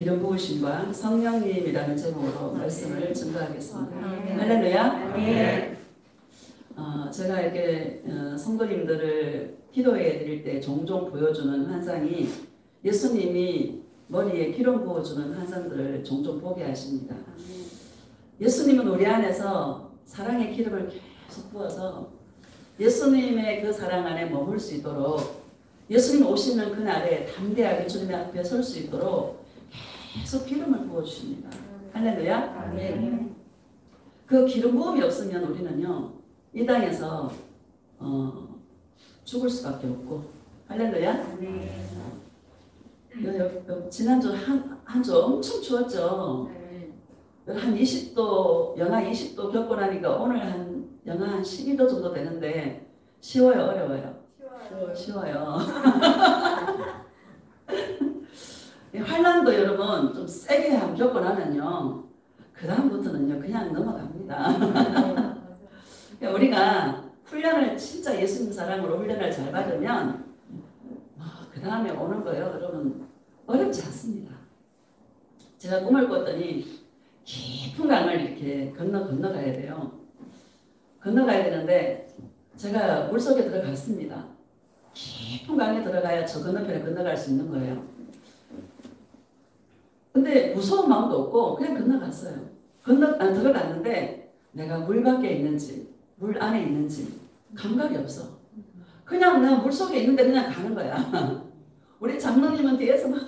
기름 부으심과 성령님이라는 제목으로 말씀을 증거하겠습니다. 할렐루야. 네. 제가 이렇게 성도님들을 기도해 드릴 때 종종 보여주는 환상이 예수님이 머리에 기름 부어주는 환상들을 종종 보게 하십니다. 예수님은 우리 안에서 사랑의 기름을 계속 부어서 예수님의 그 사랑 안에 머물 수 있도록, 예수님 오시는 그날에 담대하게 주님 앞에 설 수 있도록 계속 기름을 부어주십니다. 할렐루야. 네. 그 기름 부음이 없으면 우리는요 이 땅에서 죽을 수밖에 없고. 할렐루야. 네. 지난주 한 주 엄청 추웠죠. 한 20도, 영하 20도 겪고 나니까 오늘 영하 한 12도 정도 되는데 쉬워요, 어려워요? 쉬워요. 환란도 여러분 좀 세게 한번 겪고 나면요 그 다음부터는요 그냥 넘어갑니다. 우리가 훈련을 진짜 예수님 사랑으로 훈련을 잘 받으면 그 다음에 오는 거예요. 여러분 어렵지 않습니다. 제가 꿈을 꿨더니 깊은 강을 이렇게 건너가야 돼요. 건너가야 되는데 제가 물속에 들어갔습니다. 깊은 강에 들어가야 저 건너편에 건너갈 수 있는 거예요. 근데 무서운 마음도 없고 그냥 건너갔어요. 들어갔는데 내가 물 밖에 있는지 물 안에 있는지 감각이 없어. 그냥 내가 물속에 있는데 그냥 가는 거야. 우리 장로님은 뒤에서 막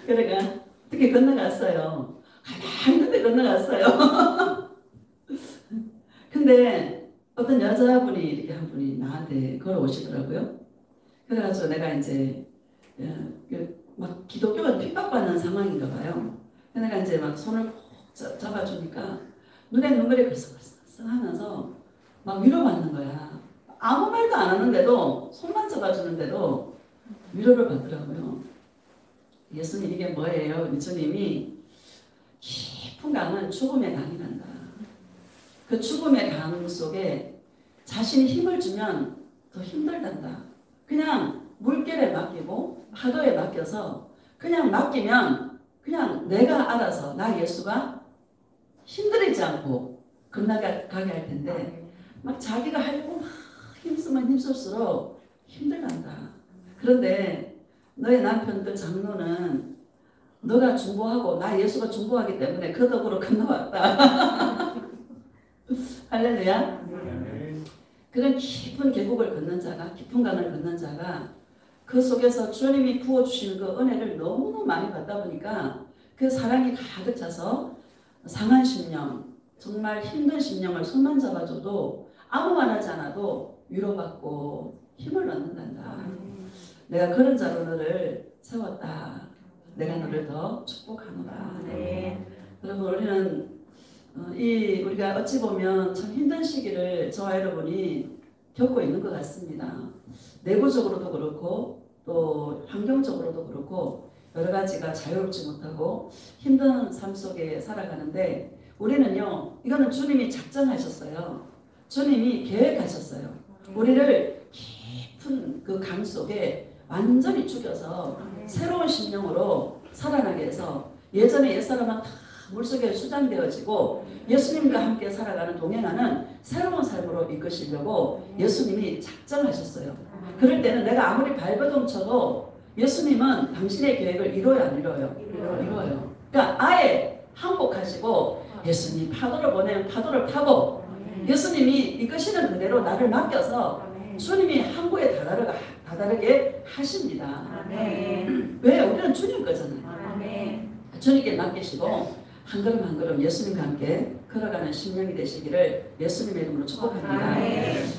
그래가 어떻게 건너갔어요. 가만히 있는데 건너갔어요. 근데 어떤 여자분이 이렇게 한 분이 나한테 걸어오시더라고요. 그래가지고 내가 이제 막 기독교가 핍박받는 상황인가 봐요. 내가 이제 막 손을 꼭 잡아주니까 눈에 눈물이 글썽글썽 하면서 막 위로받는 거야. 아무 말도 안 하는데도 손만 잡아주는데도 위로를 받더라고요. 예수님 이게 뭐예요? 예수님이 깊은 강은 죽음의 강이란다. 그 죽음의 강 속에 자신이 힘을 주면 더 힘들단다. 그냥 물결에 맡기고 파도에 맡겨서 그냥 맡기면 그냥 내가 알아서 나 예수가 힘들이지 않고 건너가게 할 텐데 막 자기가 하려고 막 힘쓰면 힘쓸수록 힘들단다. 그런데 너의 남편들 장로는 너가 중보하고 나 예수가 중보하기 때문에 그 덕으로 건너왔다. 할렐루야. 그런 깊은 계곡을 걷는 자가, 깊은 강을 걷는 자가 그 속에서 주님이 부어주시는 그 은혜를 너무 많이 받다 보니까 그 사랑이 가득 차서 상한 심령, 정말 힘든 심령을 손만 잡아줘도 아무 말 하지 않아도 위로받고 힘을 얻는단다. 내가 그런 자로 너를 세웠다. 내가 너를 더 축복하노라. 네. 여러분 우리는 우리가 어찌 보면 참 힘든 시기를 저와 여러분이 겪고 있는 것 같습니다. 내부적으로도 그렇고 또 환경적으로도 그렇고 여러 가지가 자유롭지 못하고 힘든 삶 속에 살아가는데 우리는요 이거는 주님이 작정하셨어요. 주님이 계획하셨어요. 우리를 깊은 그 강 속에 완전히 죽여서 새로운 심령으로 살아나게 해서 예전에 옛사람은 다 물속에 수장되어지고 예수님과 함께 살아가는 동행하는 새로운 삶으로 이끄시려고 예수님이 작정하셨어요. 그럴 때는 내가 아무리 발버둥 쳐도 예수님은 당신의 계획을 이뤄야 안 이뤄요? 이뤄요. 그러니까 아예 항복하시고 예수님 파도를 보내면 파도를 타고 예수님이 이끄시는 그대로 나를 맡겨서 주님이 항구에 다다르게 하십니다. 왜? 우리는 주님 거잖아요. 주님께 맡기시고 한 걸음 한 걸음 예수님과 함께 걸어가는 심령이 되시기를 예수님의 이름으로 축복합니다.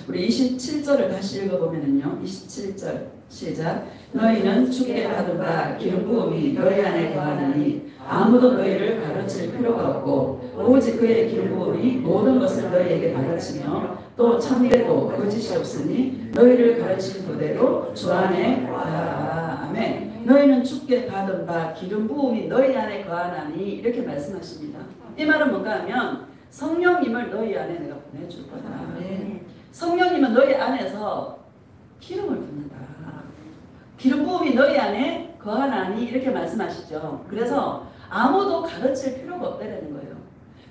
우리 27절을 다시 읽어보면요. 27절 시작. 너희는 주께 받은 바 기름 부음이 너희 안에 거하나니 아무도 너희를 가르칠 필요가 없고 오직 그의 기름 부음이 모든 것을 너희에게 가르치며 또 참되고 거짓이 없으니 너희를 가르친 그대로 주 안에 거하라. 아멘. 너희는 주께 받은 바 기름 부음이 너희 안에 거하나니 이렇게 말씀하십니다. 이 말은 뭔가 하면 성령님을 너희 안에 내가 보내줄 거다. 성령님은 너희 안에서 기름을 붓는다. 기름 부음이 너희 안에 거하나니 이렇게 말씀하시죠. 그래서 아무도 가르칠 필요가 없다는 거예요.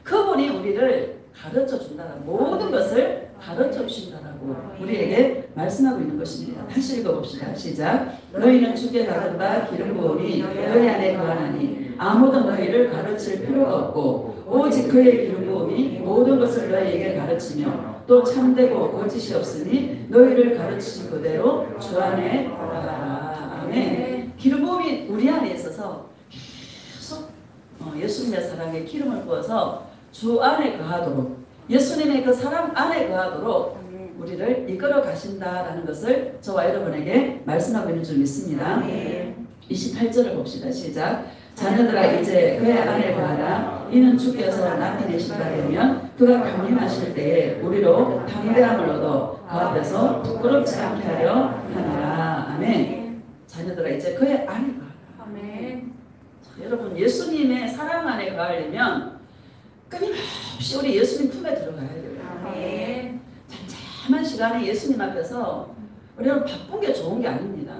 그분이 우리를 가르쳐 준다. 모든 것을 가르쳐 주신다라고 우리에게 말씀하고 있는 것입니다. 다시 읽어봅시다. 시작. 너희는 주께 받은 바 기름 부음이 너희 안에 거하나니 아무도 너희를 가르칠 필요가 없고 오직 그의 기름 부음이 모든 것을 너희에게 가르치며 또 참되고 거짓이 없으니 너희를 가르치신 그대로 주 안에 거하라. 아멘. 기름 부음이 우리 안에 있어서 계속 예수님의 사랑에 기름을 부어서 주 안에 거하도록 예수님의 그 사랑 안에 거하도록 우리를 이끌어 가신다라는 것을 저와 여러분에게 말씀하고 있는 줄 믿습니다. 28절을 봅시다. 시작. 자녀들아 이제 그의 안에 거하라. 이는 주께서 나타내신 바 되면 그가 강림하실 때에 우리로 담대함을 얻어 그 앞에서 부끄럽지 않게 하려 하노라. 아멘. 자녀들아 이제 그의 안에 거하라. 아멘. 자, 여러분 예수님의 사랑 안에 거하려면 끊임없이 우리 예수님 품에 들어가야 돼요. 아멘. 잠잠한 시간에 예수님 앞에서 우리는 바쁜 게 좋은 게 아닙니다.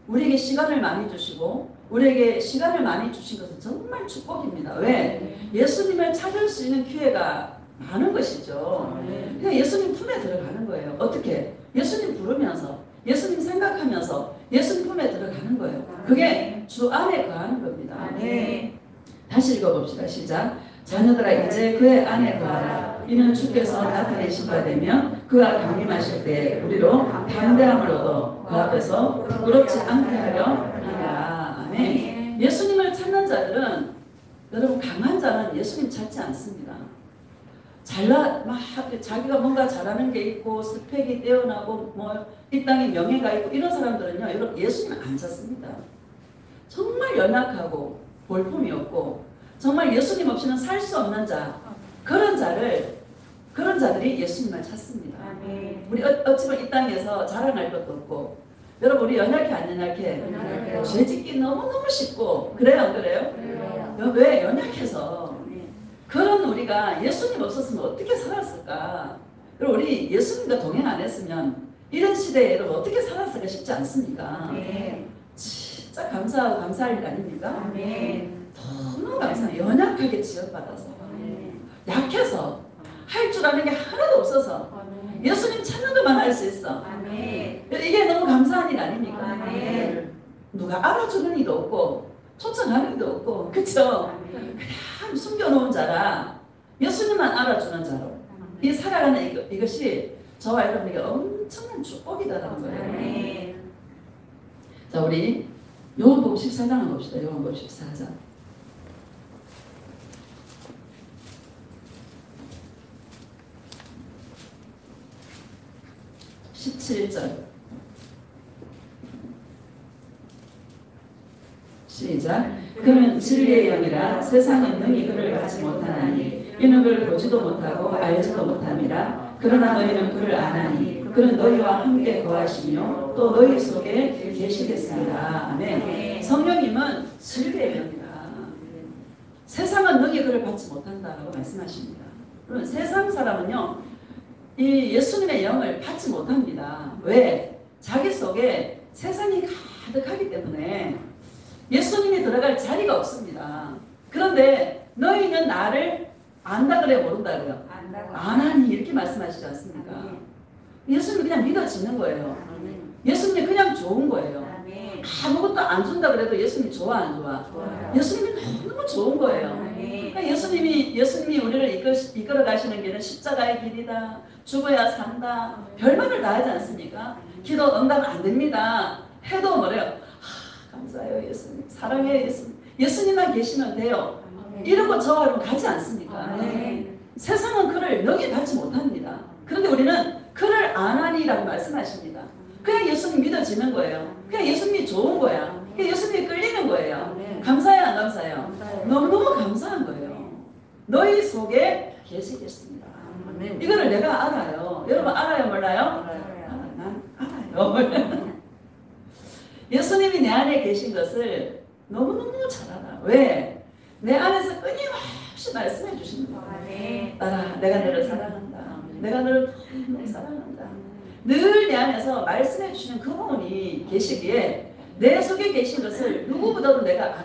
우리에게 시간을 많이 주시고 우리에게 시간을 많이 주신 것은 정말 축복입니다. 왜? 예수님을 찾을 수 있는 기회가 많은 것이죠. 그냥 예수님 품에 들어가는 거예요. 어떻게? 예수님 부르면서 예수님 생각하면서 예수님 품에 들어가는 거예요. 그게 주 안에 거하는 겁니다. 다시 읽어봅시다. 시작. 자녀들아 이제 그의 안에 거하라. 이는 주께서 나타내신 바 되면 그가 강림하실 때 우리로 담대함을 얻어 그 앞에서 부끄럽지 않게 하려 하라. 아멘. 예수님을 찾는 자들은 여러분 강한 자는 예수님 찾지 않습니다. 막 자기가 뭔가 잘하는 게 있고 스펙이 뛰어나고 뭐 이 땅에 명예가 있고 이런 사람들은요 여러분 예수님 안 찾습니다. 정말 연약하고 볼품이 없고 정말 예수님 없이는 살 수 없는 자 그런 자들이 예수님을 찾습니다. 우리 어찌보면 이 땅에서 자랑할 것도 없고 여러분 우리 연약해 안 연약해? 죄 짓기 너무너무 쉽고 그래요 안 그래요? 왜? 연약해서. 그런 우리가 예수님 없었으면 어떻게 살았을까? 그리고 우리 예수님과 동행 안 했으면 이런 시대에 여러분 어떻게 살았을까 싶지 않습니까? 진짜 감사할 일 아닙니까? 너무 감사해요. 연약하게 지원받아서 약해서 할 줄 아는 게 하나도 없어서 예수님 찾는 것만 할 수 있어. 이게 너무 감사한 일 아닙니까? 누가 알아주는 이도 없고 초청하는 이도 없고 그쵸? 그냥 숨겨놓은 자라 예수님만 알아주는 자로 이 살아가는 이것이 저와 여러분에게 엄청난 축복이다라는 거예요. 자 우리 요한복음 14장을 봅시다. 요한복음 14장 17절 시작. 그는 진리의 영이라 세상은 능히 그를 받지 못하나니 이는 그를 보지도 못하고 알지도 못함이라. 그러나 너희는 그를 아나니 그는 너희와 함께 거하시며 또 너희 속에 계시겠습니다. 아멘. 성령님은 진리의 영이라 세상은 능히 그를 받지 못한다라고 말씀하십니다. 그러면 세상 사람은요 이 예수님의 영을 받지 못합니다. 왜? 자기 속에 세상이 가득하기 때문에 예수님이 들어갈 자리가 없습니다. 그런데 너희는 나를 안다 그래 모른다 그래요? 아나니 이렇게 말씀하시지 않습니까? 예수님 그냥 믿어지는 거예요. 예수님이 그냥 좋은 거예요. 아무것도 안 준다 그래도 예수님이 좋아 안 좋아? 예수님이 너무 좋은 거예요. 그러니까 예수님이 우리를 이끌어 가시는 길은 십자가의 길이다. 죽어야 산다. 별말을 다 하지 않습니까? 기도 응답 안 됩니다. 해도 뭐래요? 감사해요 예수님. 사랑해요 예수님. 예수님만 계시면 돼요. 이러고 저하고 가지 않습니까? 세상은 그를 영이 받지 못합니다. 그런데 우리는 그를 아나니라고 말씀하십니다. 그냥 예수님 믿어지는 거예요. 그냥 예수님이 좋은 거야. 그냥 예수님이 끌리는 거예요. 감사해요 안 감사해요? 너무너무 감사한 거예요. 너희 속에 계시겠습니다. 이거를 내가 알아요. 여러분 알아요 몰라요? 난 알아요. 예수님이 내 안에 계신 것을 너무너무 잘 알아. 왜? 내 안에서 끊임없이 말씀해 주시는 거예요. 딸아 내가 너를 사랑한다. 내가 너를 너무 사랑한다. 늘 내 안에서 말씀해 주시는 그분이 계시기에 내 속에 계신 것을 누구보다도 내가 알아.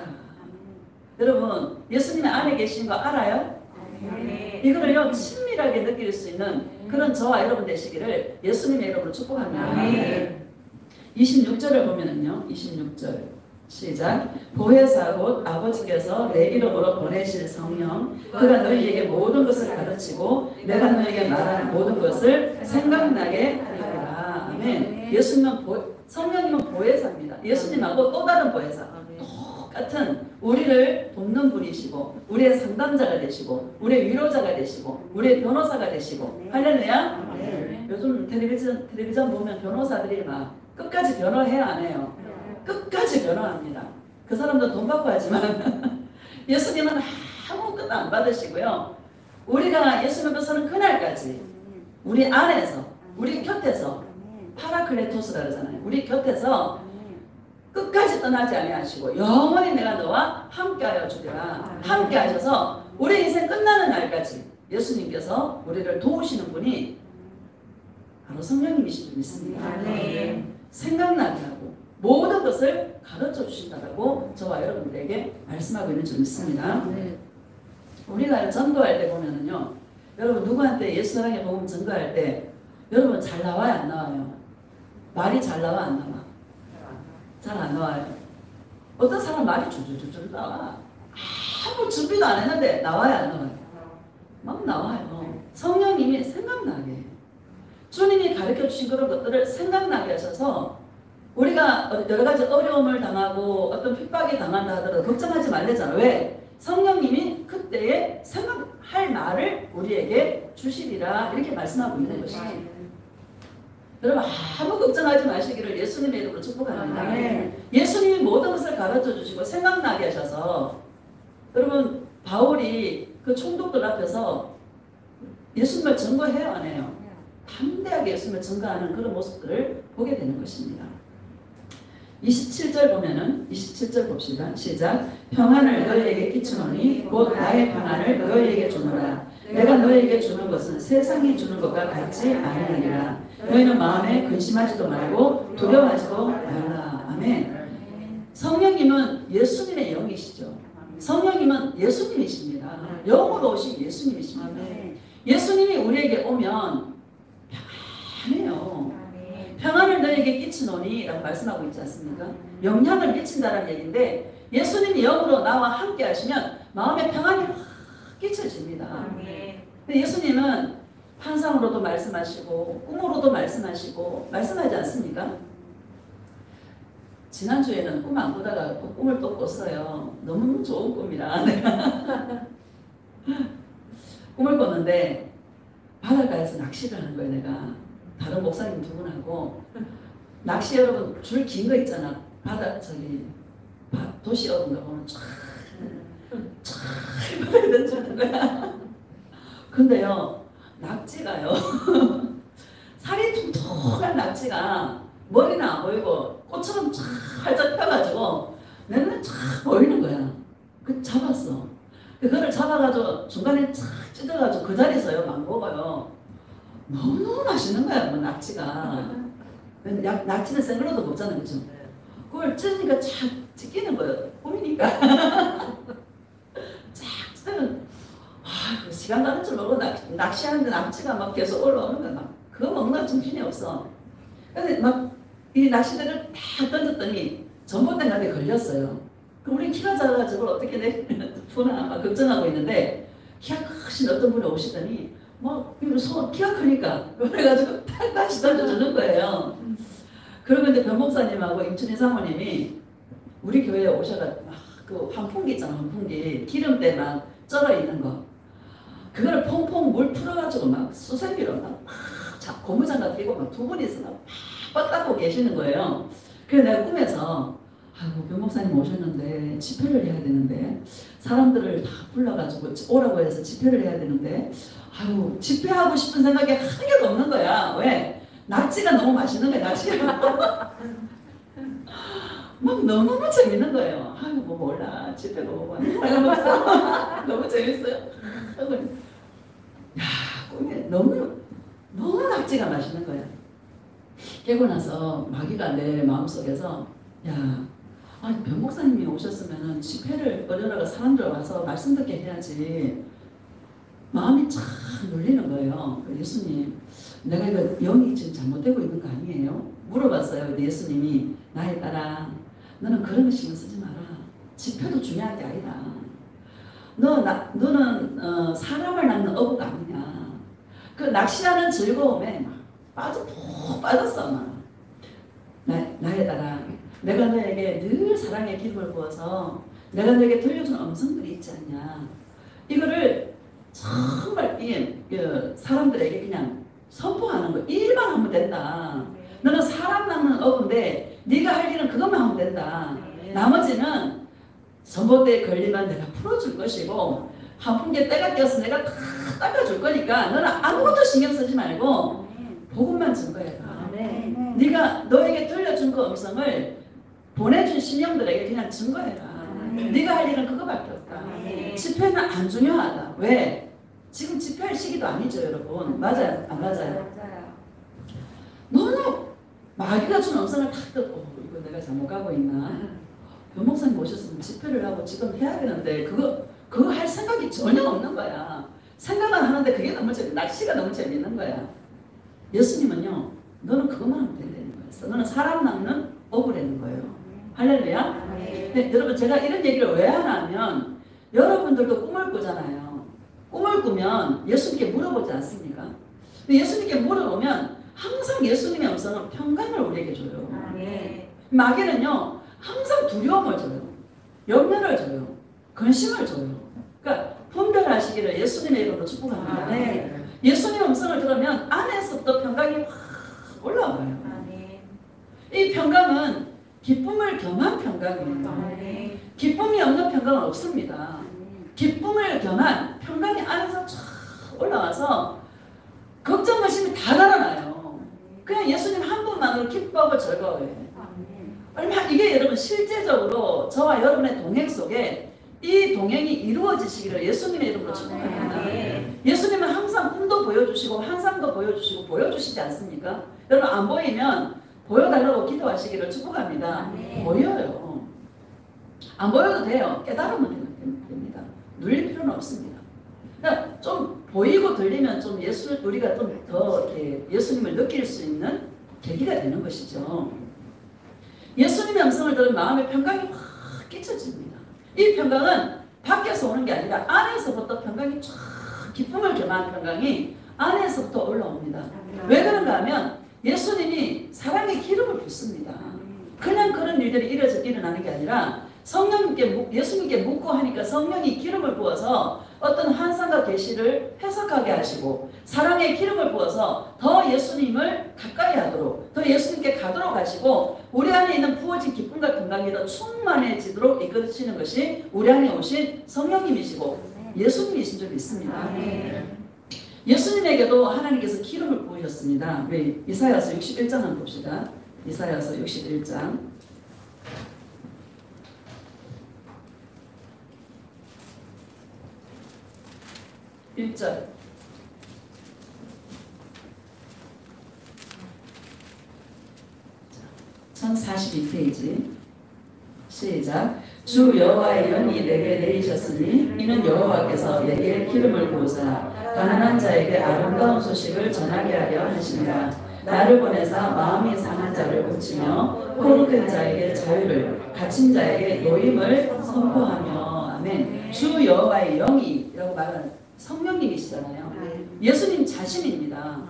여러분, 예수님의 안에 계신 거 알아요? 이거를요, 친밀하게 느낄 수 있는 그런 저와 여러분 되시기를 예수님의 이름으로 축복합니다. 26절을 보면은요, 26절 시작. 보혜사 곧 아버지께서 내 이름으로 보내실 성령, 그가 너희에게 모든 것을 가르치고 내가 너희에게 말하는 모든 것을 생각나게 하리라. 아멘. 예수님은 성령님은 보혜사입니다. 예수님하고 또 다른 보혜사, 똑같은 우리를 돕는 분이시고, 우리의 상담자가 되시고, 우리의 위로자가 되시고, 우리의 변호사가 되시고. 할렐루야. 요즘 텔레비전 보면 변호사들이 막 끝까지 변호해야 안 해요. 끝까지 변호합니다. 그 사람도 돈 받고 하지만 예수님은 아무것도 안 받으시고요. 우리가 예수님 앞에 서는 그날까지 우리 안에서, 우리 곁에서, 파라클레토스라 그러잖아요. 우리 곁에서 끝까지 떠나지 아니하시고 영원히 내가 너와 함께하여 주리라. 함께 하셔서 우리 인생 끝나는 날까지 예수님께서 우리를 도우시는 분이 바로 성령님이신 줄 믿습니다. 생각나게 하고 모든 것을 가르쳐 주신다고 저와 여러분들에게 말씀하고 있는 줄 믿습니다. 우리가 전도할 때 보면은요, 여러분 누구한테 예수 사랑의 복음 전도할 때 여러분 잘 나와요, 안 나와요? 말이 잘 나와, 안 나와? 잘 안 나와요. 어떤 사람 말이 줄줄줄줄 나와. 아무 준비도 안 했는데 나와요, 안 나와요? 막 나와요. 성령님이 생각나게, 주님이 가르쳐 주신 그런 것들을 생각나게 하셔서 우리가 여러 가지 어려움을 당하고 어떤 핍박이 당한다 하더라도 걱정하지 말래잖아. 왜? 성령님이 그때에 생각할 말을 우리에게 주시리라 이렇게 말씀하고 있는 것이지. 여러분 아무 걱정하지 마시기를 예수님의 이름으로 축복합니다. 예수님이 모든 것을 가르쳐 주시고 생각나게 하셔서, 여러분 바울이 그 총독들 앞에서 예수님을 증거해요, 안 해요? 담대하게 예수님을 증거하는 그런 모습들을 보게 되는 것입니다. 27절 보면은 27절 봅시다. 시작. 평안을 너희에게 끼치노니 곧 나의 평안을 너희에게 주노라. 내가 너희에게 주는 것은 세상이 주는 것과 같지 아니하니라. 너희는 마음에 근심하지도 말고 두려워하지도 말라. 아멘. 성령님은 예수님의 영이시죠. 성령님은 예수님이십니다. 영으로 오신 예수님이십니다. 예수님이 우리에게 오면 평안해요. 평안을 너에게 끼치노니 라고 말씀하고 있지 않습니까? 영향을 미친다는 얘기인데, 예수님이 영으로 나와 함께 하시면 마음에 평안이 확 끼쳐집니다. 근데 예수님은 환상으로도 말씀하시고 꿈으로도 말씀하시고 말씀하지 않습니까? 지난주에는 꿈 안 꾸다가 꿈을 또 꿨어요. 너무 좋은 꿈이라 내가 꿈을 꿨는데 바닷가에서 낚시를 하는 거예요. 내가 다른 목사님 두 분하고 낚시, 여러분 줄 긴 거 있잖아. 도시 어딘가 보면 쫙 바다에 던지는 거야. 근데요, 낙지가요 살이 퉁퉁한 낙지가 머리는 안 보이고 꽃처럼 쫙 활짝 펴가지고 내 눈에 쫙 보이는 거야. 그 잡았어. 그거를 잡아가지고 중간에 쫙 찢어가지고 그 자리에서요 막 먹어요. 너무 맛있는 거야, 뭐 낙지가. 낙지는 생으로도 먹잖아요, 그죠? 그걸 찢으니까 쫙 찢기는 거예요. 꿈이니까. 쫙 찢으면 시간 가는 줄 모르고 낚시하는데 낙지가 막 계속 올라오는 거야. 막 그거 먹는 정신이 없어. 근데 막 이 낚시대를 딱 던졌더니 전봇대한테 걸렸어요. 그럼 우리 키가 작아가지고 어떻게 내구나 막 걱정하고 있는데, 키가 크신 어떤 분이 오시더니 막 키가 크니까 그래가지고 딱 다시 던져주는 거예요. 그러고 이제 변목사님하고 임춘희 사모님이 우리 교회에 오셔가 막 그 환풍기 있잖아, 환풍기 기름때 막 쩔어 있는 거, 그거를 퐁퐁 물 풀어가지고 막 수세미로 막 고무장갑 끼고 막 두 분이서 막 뻗고 계시는 거예요. 그래서 내가 꿈에서 아이고 변목사님 오셨는데 집회를 해야 되는데 사람들을 다 불러가지고 오라고 해서 집회를 해야 되는데 아이고 집회하고 싶은 생각이 한 개도 없는 거야. 왜? 낙지가 너무 맛있는 거야. 낙지가 막 너무너무 재밌는 거예요. 아이고 뭐 몰라 집회도 보고 너무 재밌어요. 야 꿈에 너무 낙지가 맛있는 거야. 깨고 나서 마귀가 내 마음속에서 야, 아니 변 목사님이 오셨으면은 집회를 어려다가 사람들 와서 말씀 듣게 해야지. 마음이 참 눌리는 거예요. 예수님, 내가 이거 영이 지금 잘못되고 있는 거 아니에요? 물어봤어요. 근데 예수님이 나에 따라 너는 그런 거 신경 쓰지 마라. 집회도 중요한 게 아니다. 너는 사람을 낳는 어부가 아니냐. 그 낚시하는 즐거움에 막 푹 빠졌어. 막. 나에 따라 내가 너에게 늘 사랑의 기름을 부어서 내가 너에게 들려준 음성들이 있지 않냐. 이거를 정말 이게 사람들에게 그냥 선포하는 거. 일만 하면 된다. 너는 사람 낳는 어부인데 네가 할 일은 그것만 하면 된다. 나머지는 전봇대에 걸리면 내가 풀어줄 것이고 한풍기에 때가 껴서 내가 다 닦아줄 거니까 너는 아무것도 신경 쓰지 말고 복음만 증거해라. 네가 너에게 들려준 그 음성을 보내준 신령들에게 그냥 증거해라. 네가 할 일은 그거밖에 없다. 집회는 안 중요하다. 왜? 지금 집회할 시기도 아니죠, 여러분. 맞아요? 안 맞아요? 너는 마귀가 준 음성을 탁 듣고 이거 내가 잘못 가고 있나? 변 목사님 오셨으면 집회를 하고 지금 해야 되는데 그거 할 생각이 전혀 없는 거야. 생각은 하는데 그게 너무 낚시가 너무 재밌는 거야. 예수님은요, 너는 그것만 하면 된다는 거였어. 너는 사람 낳는 어부라는 거예요. 할렐루야. 네, 여러분 제가 이런 얘기를 왜 하나 하면 여러분들도 꿈을 꾸잖아요. 꿈을 꾸면 예수님께 물어보지 않습니까? 예수님께 물어보면 항상 예수님의 음성은 평강을 우리에게 줘요. 마귀는요 항상 두려움을 줘요. 염려를 줘요. 근심을 줘요. 그러니까 분별하시기를 예수님의 이름으로 축복합니다. 예수님의 음성을 들으면 안에서부터 평강이 확 올라와요. 이 평강은 기쁨을 겸한 평강이에요. 기쁨이 없는 평강은 없습니다. 기쁨을 겸한 평강이 안에서 쫙 올라와서 걱정, 의심이 다 달아나요. 그냥 예수님 한 분만으로 기뻐하고 즐거워해요. 얼마 이게 여러분 실제적으로 저와 여러분의 동행 속에 이 동행이 이루어지시기를 예수님의 이름으로 축복합니다. 예수님은 항상 꿈도 보여주시고 환상도 보여주시고 보여주시지 않습니까? 여러분 안 보이면 보여달라고 기도하시기를 축복합니다. 보여요. 안 보여도 돼요. 깨달으면 됩니다. 눌릴 필요는 없습니다. 그러니까 좀 보이고 들리면 좀 우리가 좀 더 이렇게 예수님을 느낄 수 있는 계기가 되는 것이죠. 예수님의 음성을 들은 마음의 평강이 확 끼쳐집니다. 이 평강은 밖에서 오는 게 아니라 안에서부터 평강이 쫙 기쁨을 겸한 평강이 안에서부터 올라옵니다. 왜 그런가 하면 예수님이 사랑의 기름을 붓습니다. 그냥 그런 일들이 일어나는 게 아니라 예수님께 묻고 하니까 성령이 기름을 부어서 어떤 환상과 계시를 해석하게 하시고 사랑의 기름을 부어서 더 예수님을 가까이 하도록 더 예수님께 가도록 하시고 우리 안에 있는 부어진 기쁨과 평강이 더 충만해지도록 이끌으시는 것이 우리 안에 오신 성령님이시고 예수님이신 줄 믿습니다. 예수님에게도 하나님께서 기름을 부으셨습니다. 우리 이사야서 61장 한번 봅시다. 이사야서 61장 1절 1042페이지 시작. 주 여호와의 영이 내게 내리셨으니 이는 여호와께서 내게 기름을 부으사 가난한 자에게 아름다운 소식을 전하게 하려 하시니라. 나를 보내사 마음이 상한 자를 고치며 포로된 자에게 자유를 갇힌 자에게 노임을 선포하며. 아멘. 주 여호와의 영이라고 말하는 성령님이시잖아요. 예수님 자신입니다.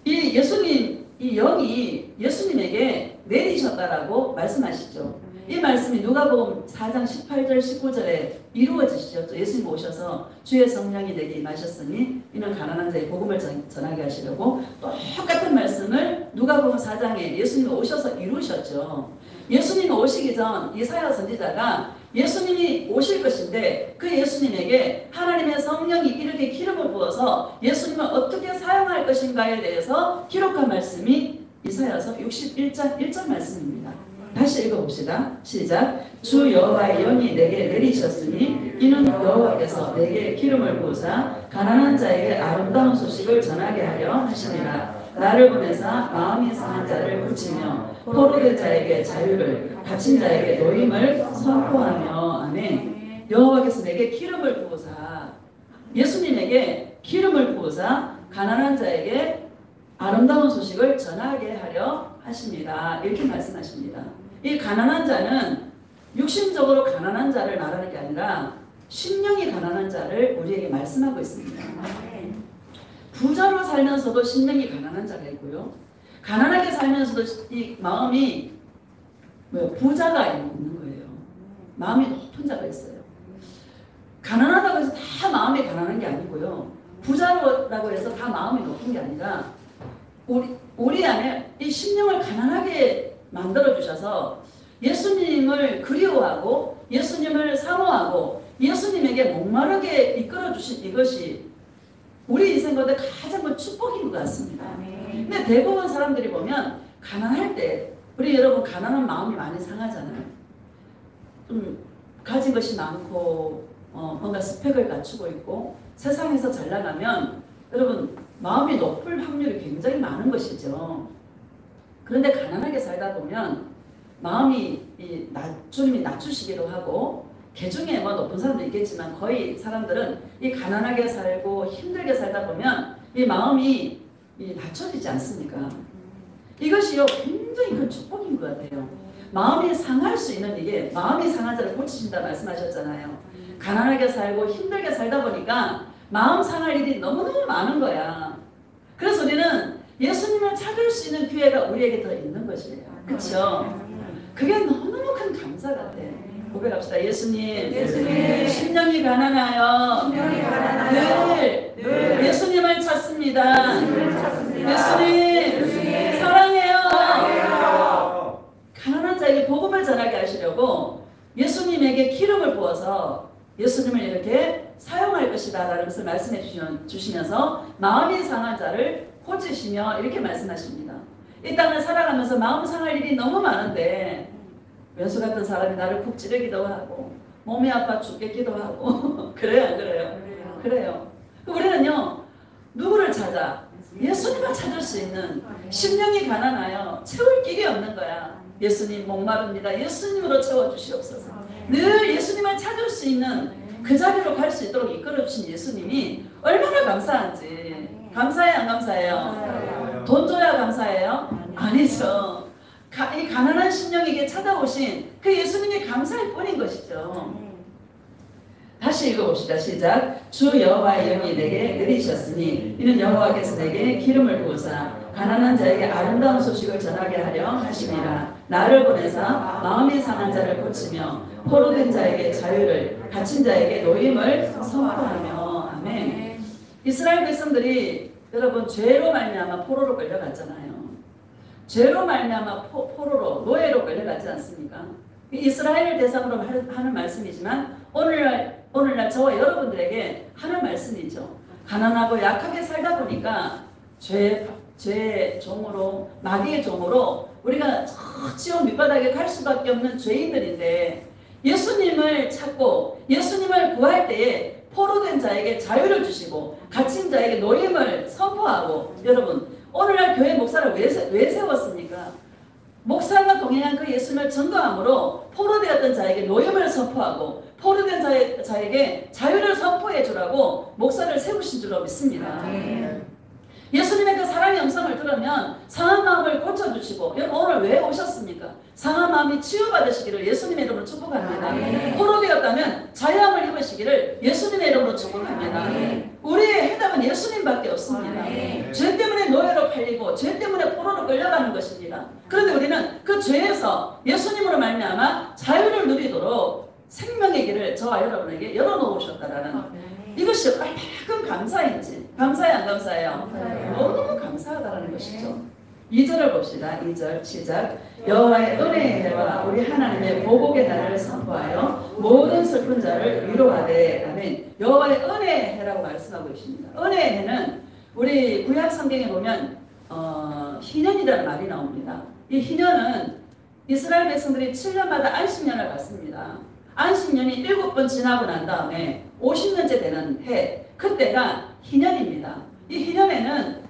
이 예수님 이 영이 예수님에게 내리셨다라고 말씀하시죠. 이 말씀이 누가복음 4장 18절 19절에 이루어지시죠. 예수님 오셔서 주의 성령이 내게 임하셨으니 이는 가난한 자의 복음을 전하게 하시려고 똑같은 말씀을 누가복음 4장에 예수님이 오셔서 이루셨죠. 예수님이 오시기 전 이사야 선지자가 예수님이 오실 것인데 그 예수님에게 하나님의 성령이 이렇게 기름을 부어서 예수님을 어떻게 사용할 것인가에 대해서 기록한 말씀이 이사야서 61장 1절 말씀입니다. 다시 읽어봅시다. 시작. 주 여호와의 영이 내게 내리셨으니 이는 여호와께서 내게 기름을 부으사 가난한 자에게 아름다운 소식을 전하게 하려 하시니라. 나를 보내사 마음이 상한 자를 고치며 포로된 자에게 자유를 갇힌 자에게 노임을 선포하며 아멘. 여호와께서 내게 기름을 부으사 예수님에게 기름을 부으사 가난한 자에게 아름다운 소식을 전하게 하려 하십니다. 이렇게 말씀하십니다. 이 가난한 자는 육신적으로 가난한 자를 말하는 게 아니라 심령이 가난한 자를 우리에게 말씀하고 있습니다. 부자로 살면서도 심령이 가난한 자가 있고요. 가난하게 살면서도 이 마음이 부자가 있는 거예요. 마음이 높은 자가 있어요. 가난하다고 해서 다 마음이 가난한 게 아니고요. 부자라고 해서 다 마음이 높은 게 아니라 우리 안에 이 심령을 가난하게 만들어 주셔서 예수님을 그리워하고 예수님을 사모하고 예수님에게 목마르게 이끌어 주신 이것이 우리 인생 가운데 가장 큰 축복인 것 같습니다. 근데 대부분 사람들이 보면 가난할 때 우리 여러분 가난한 마음이 많이 상하잖아요. 좀 가진 것이 많고 뭔가 스펙을 갖추고 있고 세상에서 잘 나가면 여러분 마음이 높을 확률이 굉장히 많은 것이죠. 그런데 가난하게 살다 보면 마음이 주님이 낮추시기도 하고 개중에 높은 사람도 있겠지만 거의 사람들은 이 가난하게 살고 힘들게 살다 보면 이 마음이 낮춰지지 않습니까? 이것이요 굉장히 큰 축복인 것 같아요. 마음이 상할 수 있는 이게 마음이 상한 자를 고치신다 말씀하셨잖아요. 가난하게 살고 힘들게 살다 보니까 마음 상할 일이 너무너무 많은 거야. 그래서 우리는 예수님을 찾을 수 있는 기회가 우리에게 더 있는 것이에요. 그렇죠? 그게 너무너무 큰 감사 같아요. 고백합시다. 예수님, 심령이 가난하여 늘 예수님을 찾습니다. 예수님 사랑해요. 가난한 자에게 복음을 전하게 하시려고 예수님에게 기름을 부어서 예수님을 이렇게 사용할 것이다 라는 것을 말씀해 주시면서 마음이 상한 자를 고치시며 이렇게 말씀하십니다. 이 땅을 살아가면서 마음 상할 일이 너무 많은데 왼수 같은 사람이 나를 푹 찌르기도 하고 몸이 아파 죽겠기도 하고 그래요 안 그래요? 그래요. 우리는요 누구를 찾아? 예수님을 찾을 수 있는 심령이 가난하여 채울 길이 없는 거야. 예수님 목마릅니다. 예수님으로 채워주시옵소서. 늘 예수님을 찾을 수 있는 그 자리로 갈 수 있도록 이끌어주신 예수님이 얼마나 감사한지. 감사해요 안 감사해요? 돈 줘야 감사해요? 아니죠. 이 가난한 심령에게 찾아오신 그 예수님이 감사할 뿐인 것이죠. 다시 읽어봅시다. 시작. 주 여호와의 영이 내게 내리셨으니 이는 여호와께서 내게 기름을 부으사 가난한 자에게 아름다운 소식을 전하게 하려 하심이라. 나를 보내사 마음이 상한 자를 고치며 포로된 자에게 자유를 갇힌 자에게 노임을 선포하며. 아멘. 이스라엘 백성들이 여러분 죄로 말미암아 포로로 끌려갔잖아요. 죄로 말미암아 포로로 노예로 끌려갔지 않습니까? 이스라엘을 대상으로 하는 말씀이지만 오늘날 저와 여러분들에게 하는 말씀이죠. 가난하고 약하게 살다 보니까 죄의 종으로 마귀의 종으로 우리가 저 지옥 밑바닥에 갈 수밖에 없는 죄인들인데 예수님을 찾고 예수님을 구할 때에 포로된 자에게 자유를 주시고 갇힌 자에게 노임을 선포하고. 여러분 오늘날 교회 목사를 왜 세웠습니까? 목사가 동행한 그 예수님을 전도함으로 포로되었던 자에게 노임을 선포하고 포로된 자에게 자유를 선포해 주라고 목사를 세우신 줄로 믿습니다. 예수님의 그 사랑의 음성을 들으면 상한 마음을 고쳐주시고. 여러분 오늘 왜 오셨습니까? 상한 마음이 치유받으시기를 예수님의 이름으로 축복합니다. 포로되었다면 자유함을 입으시기를 예수님의 이름으로 축복합니다. 우리의 해답은 예수님밖에 없습니다. 죄 때문에 노예로 팔리고 죄 때문에 포로로 끌려가는 것입니다. 그런데 우리는 그 죄에서 예수님으로 말미암아 자유를 누리도록 생명의 길을 저와 여러분에게 열어놓으셨다라는 이것이 얼마큼 감사인지. 감사해요 안 감사해요? 너무너무 감사하다는 것이죠. 2절을 봅시다. 2절 시작. 여호와의 은혜의 해와 우리 하나님의 보복의 날을 선포하여 모든 슬픈 자를 위로하되. 아멘. 여호와의 은혜의 해라고 말씀하고 있습니다. 은혜의 해는 우리 구약 성경에 보면 희년이라는 말이 나옵니다. 이 희년은 이스라엘 백성들이 7년마다 안식년을 갖습니다. 안식년이 7번 지나고 난 다음에 50년째 되는 해, 그때가 희년입니다. 이 희년에는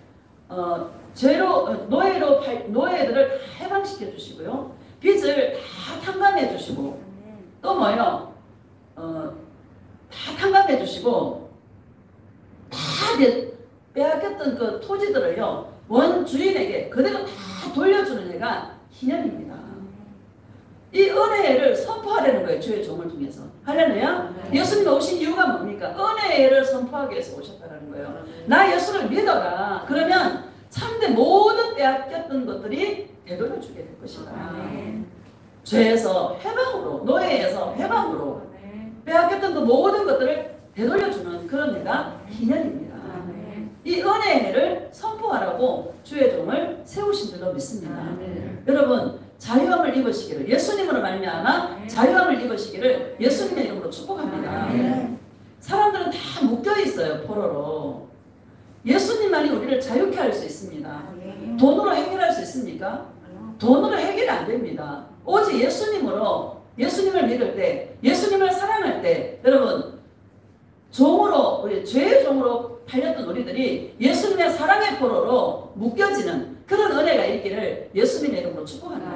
노예들을 다 해방시켜 주시고요. 빚을 다 탕감해 주시고 또 뭐요? 다 탕감해 주시고 다 빼앗겼던 그 토지들을요 원주인에게 그대로 다 돌려주는 애가 희년입니다. 이 은혜를 선포하려는 거예요. 주의 종을 통해서. 할렐루야. 예수님이 오신 이유가 뭡니까? 은혜를 선포하기 위해서 오셨다는 거예요. 나 예수를 믿어라. 그러면 참된 모든 빼앗겼던 것들이 되돌려주게 될 것이다. 죄에서 해방으로, 노예에서 해방으로 빼앗겼던 그 모든 것들을 되돌려주는 그런 애가 희년입니다. 이 은혜를 선포하라고 주의 종을 세우신 줄로 믿습니다. 여러분 자유함을 입으시기를 예수님으로 말미암아 자유함을 입으시기를 예수님의 이름으로 축복합니다. 사람들은 다 묶여 있어요. 포로로. 예수님만이 우리를 자유케 할 수 있습니다. 돈으로 해결할 수 있습니까? 돈으로 해결이 안 됩니다. 오직 예수님으로 예수님을 믿을 때 예수님을 사랑할 때 여러분 종으로 우리 죄의 종으로 팔렸던 우리들이 예수님의 사랑의 포로로 묶여지는 그런 은혜가 있기를 예수님의 이름으로 축복합니다.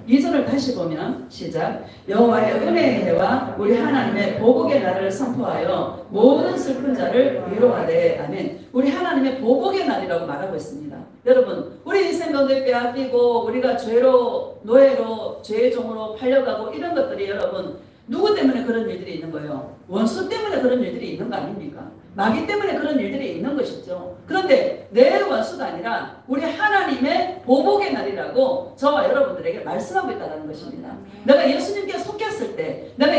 2절을 다시 보면 시작. 여호와의 은혜의 해와 우리 하나님의 보복의 날을 선포하여 모든 슬픈 자를 위로하되. 아멘. 우리 하나님의 보복의 날이라고 말하고 있습니다. 여러분 우리 인생 가운데 빼앗기고 우리가 죄로 노예로 죄의 종으로 팔려가고 이런 것들이 여러분 누구 때문에 그런 일들이 있는 거예요? 원수 때문에 그런 일들이 있는 거 아닙니까? 마귀 때문에 그런 일들이 있는 것이죠. 그런데 내 원수가 아니라 우리 하나님의 보복의 날이라고 저와 여러분들에게 말씀하고 있다는 것입니다. 내가 예수님께 속했을 때 내가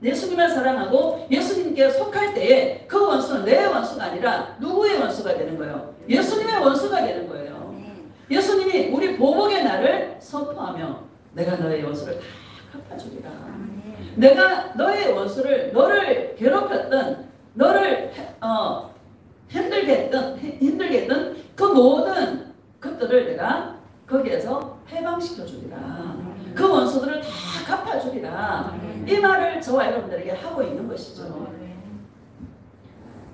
예수님을 사랑하고 예수님께 속할 때에 그 원수는 내 원수가 아니라 누구의 원수가 되는 거예요? 예수님의 원수가 되는 거예요. 예수님이 우리 보복의 날을 선포하며 내가 너의 원수를 다 갚아주리라. 내가 너의 원수를 너를 괴롭혔던 너를 힘들게 했던 그 모든 것들을 내가 거기에서 해방시켜 주리라. 그 원수들을 다 갚아 주리라. 이 말을 저와 여러분들에게 하고 있는 것이죠.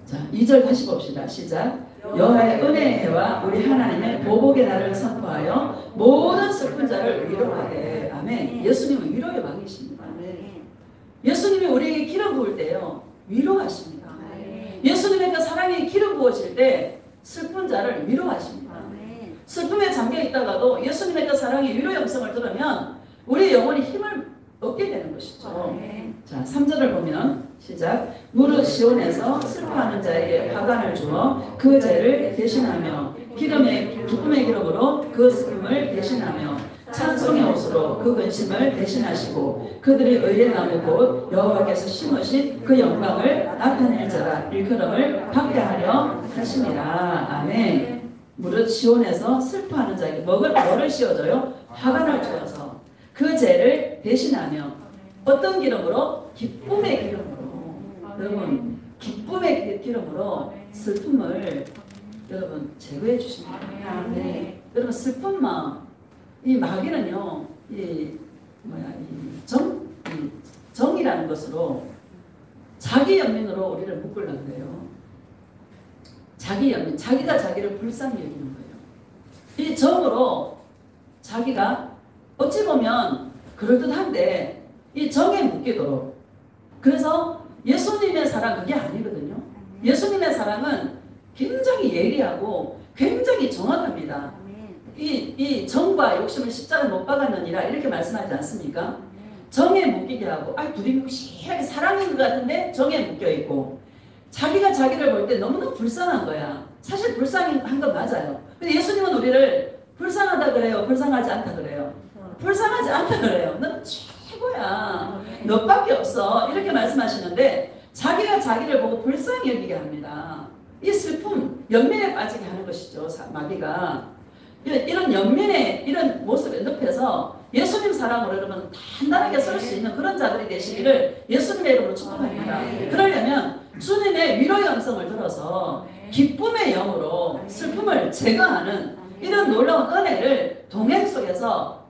자, 2절 다시 봅시다. 시작. 여호와의 은혜의 해와 우리 하나님의 보복의 날을 선포하여 모든 슬픈 자를 위로하되. 아멘. 예수님은 위로의 왕이십니다. 예수님이 우리에게 기름 부을 때요 위로하십니다. 예수님의 그 사랑이 기름 부어질 때 슬픈 자를 위로하십니다. 슬픔에 잠겨 있다가도 예수님의 그 사랑이 위로의 음성을 들으면 우리의 영혼이 힘을 얻게 되는 것이죠. 자, 3절을 보면 시작. 무릇 시온에서 슬퍼하는 자에게 화관을 주어 그 죄를 대신하며 기쁨의 기름으로 그 슬픔을 대신하며 찬송의 옷으로 그 근심을 대신하시고 그들이 의의 나무 곧 여호와께서 심으신 그 영광을 나타낼 자라 일컬음을 받게 하려 하심이라. 아멘. 무릇 시온에서 슬퍼하는 자에게 뭐를 씌워줘요? 화관을 주어서 그 죄를 대신하며 어떤 기름으로? 기쁨의 기름으로. 여러분 기쁨의 기름으로 슬픔을 여러분 제거해 주십니다. 여러분 슬픈 마음 이 마귀는요, 정이라는 것으로 자기 연민으로 우리를 묶으려고 해요. 자기 연민, 자기가 자기를 불쌍히 여기는 거예요. 이 정으로 자기가 어찌 보면 그럴듯한데 이 정에 묶이도록. 그래서 예수님의 사랑 그게 아니거든요. 예수님의 사랑은 굉장히 예리하고 굉장히 정확합니다. 이 정과 욕심을 십자가에 못 박았느니라 이렇게 말씀하지 않습니까? 정에 묶이게 하고 둘이 묵시하게 사랑인 것 같은데 정에 묶여있고 자기가 자기를 볼 때 너무너무 불쌍한 거야. 사실 불쌍한 건 맞아요. 근데 예수님은 우리를 불쌍하다 그래요? 불쌍하지 않다 그래요? 불쌍하지 않다 그래요. 넌 최고야. 너밖에 없어. 이렇게 말씀하시는데 자기가 자기를 보고 불쌍히 여기게 합니다. 이 슬픔, 연민에 빠지게 하는 것이죠. 마귀가. 이런 연민의 이런 모습에 늪에서 예수님 사랑으로 여러분 단단하게 설 수 있는 그런 자들이 되시기를 예수님의 이름으로 축복합니다. 그러려면 주님의 위로의 음성을 들어서 기쁨의 영으로 슬픔을 제거하는 이런 놀라운 은혜를 동행 속에서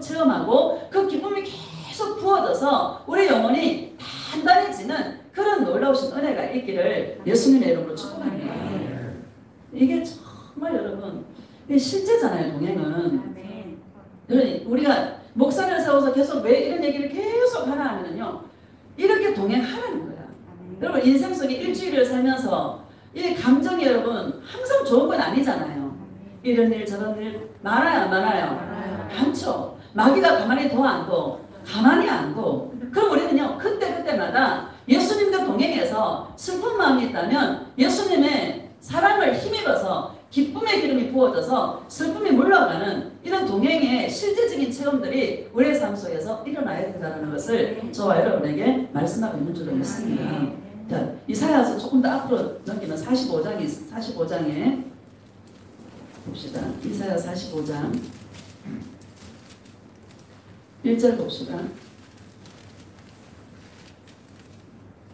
체험하고 그 기쁨이 계속 부어져서 우리 영혼이 단단해지는 그런 놀라우신 은혜가 있기를 예수님의 이름으로 축복합니다. 이게 동행은. 아멘. 그러니 우리가 목사를 세워서 계속 왜 이런 얘기를 계속 하나 하면요, 이렇게 동행하라는 거야. 여러분 인생 속에 일주일을 살면서 이 감정이 여러분 항상 좋은 건 아니잖아요. 이런 일 저런 일 많아요, 안 많아요? 많죠. 마귀가 가만히 둬 안 둬? 가만히 안 둬. 그럼 우리는요 그때마다 예수님과 동행해서 슬픈 마음이 있다면 예수님의 사랑을 힘입어서 기쁨의 기름이 부어져서 슬픔이 물러가는 이런 동행의 실제적인 체험들이 우리의 삶 속에서 일어나야 된다는 것을 저와 여러분에게 말씀하고 있는 줄로 믿습니다. 자, 이사야서 조금 더 앞으로 넘기면 45장에 봅시다. 이사야 45장 1절 봅시다.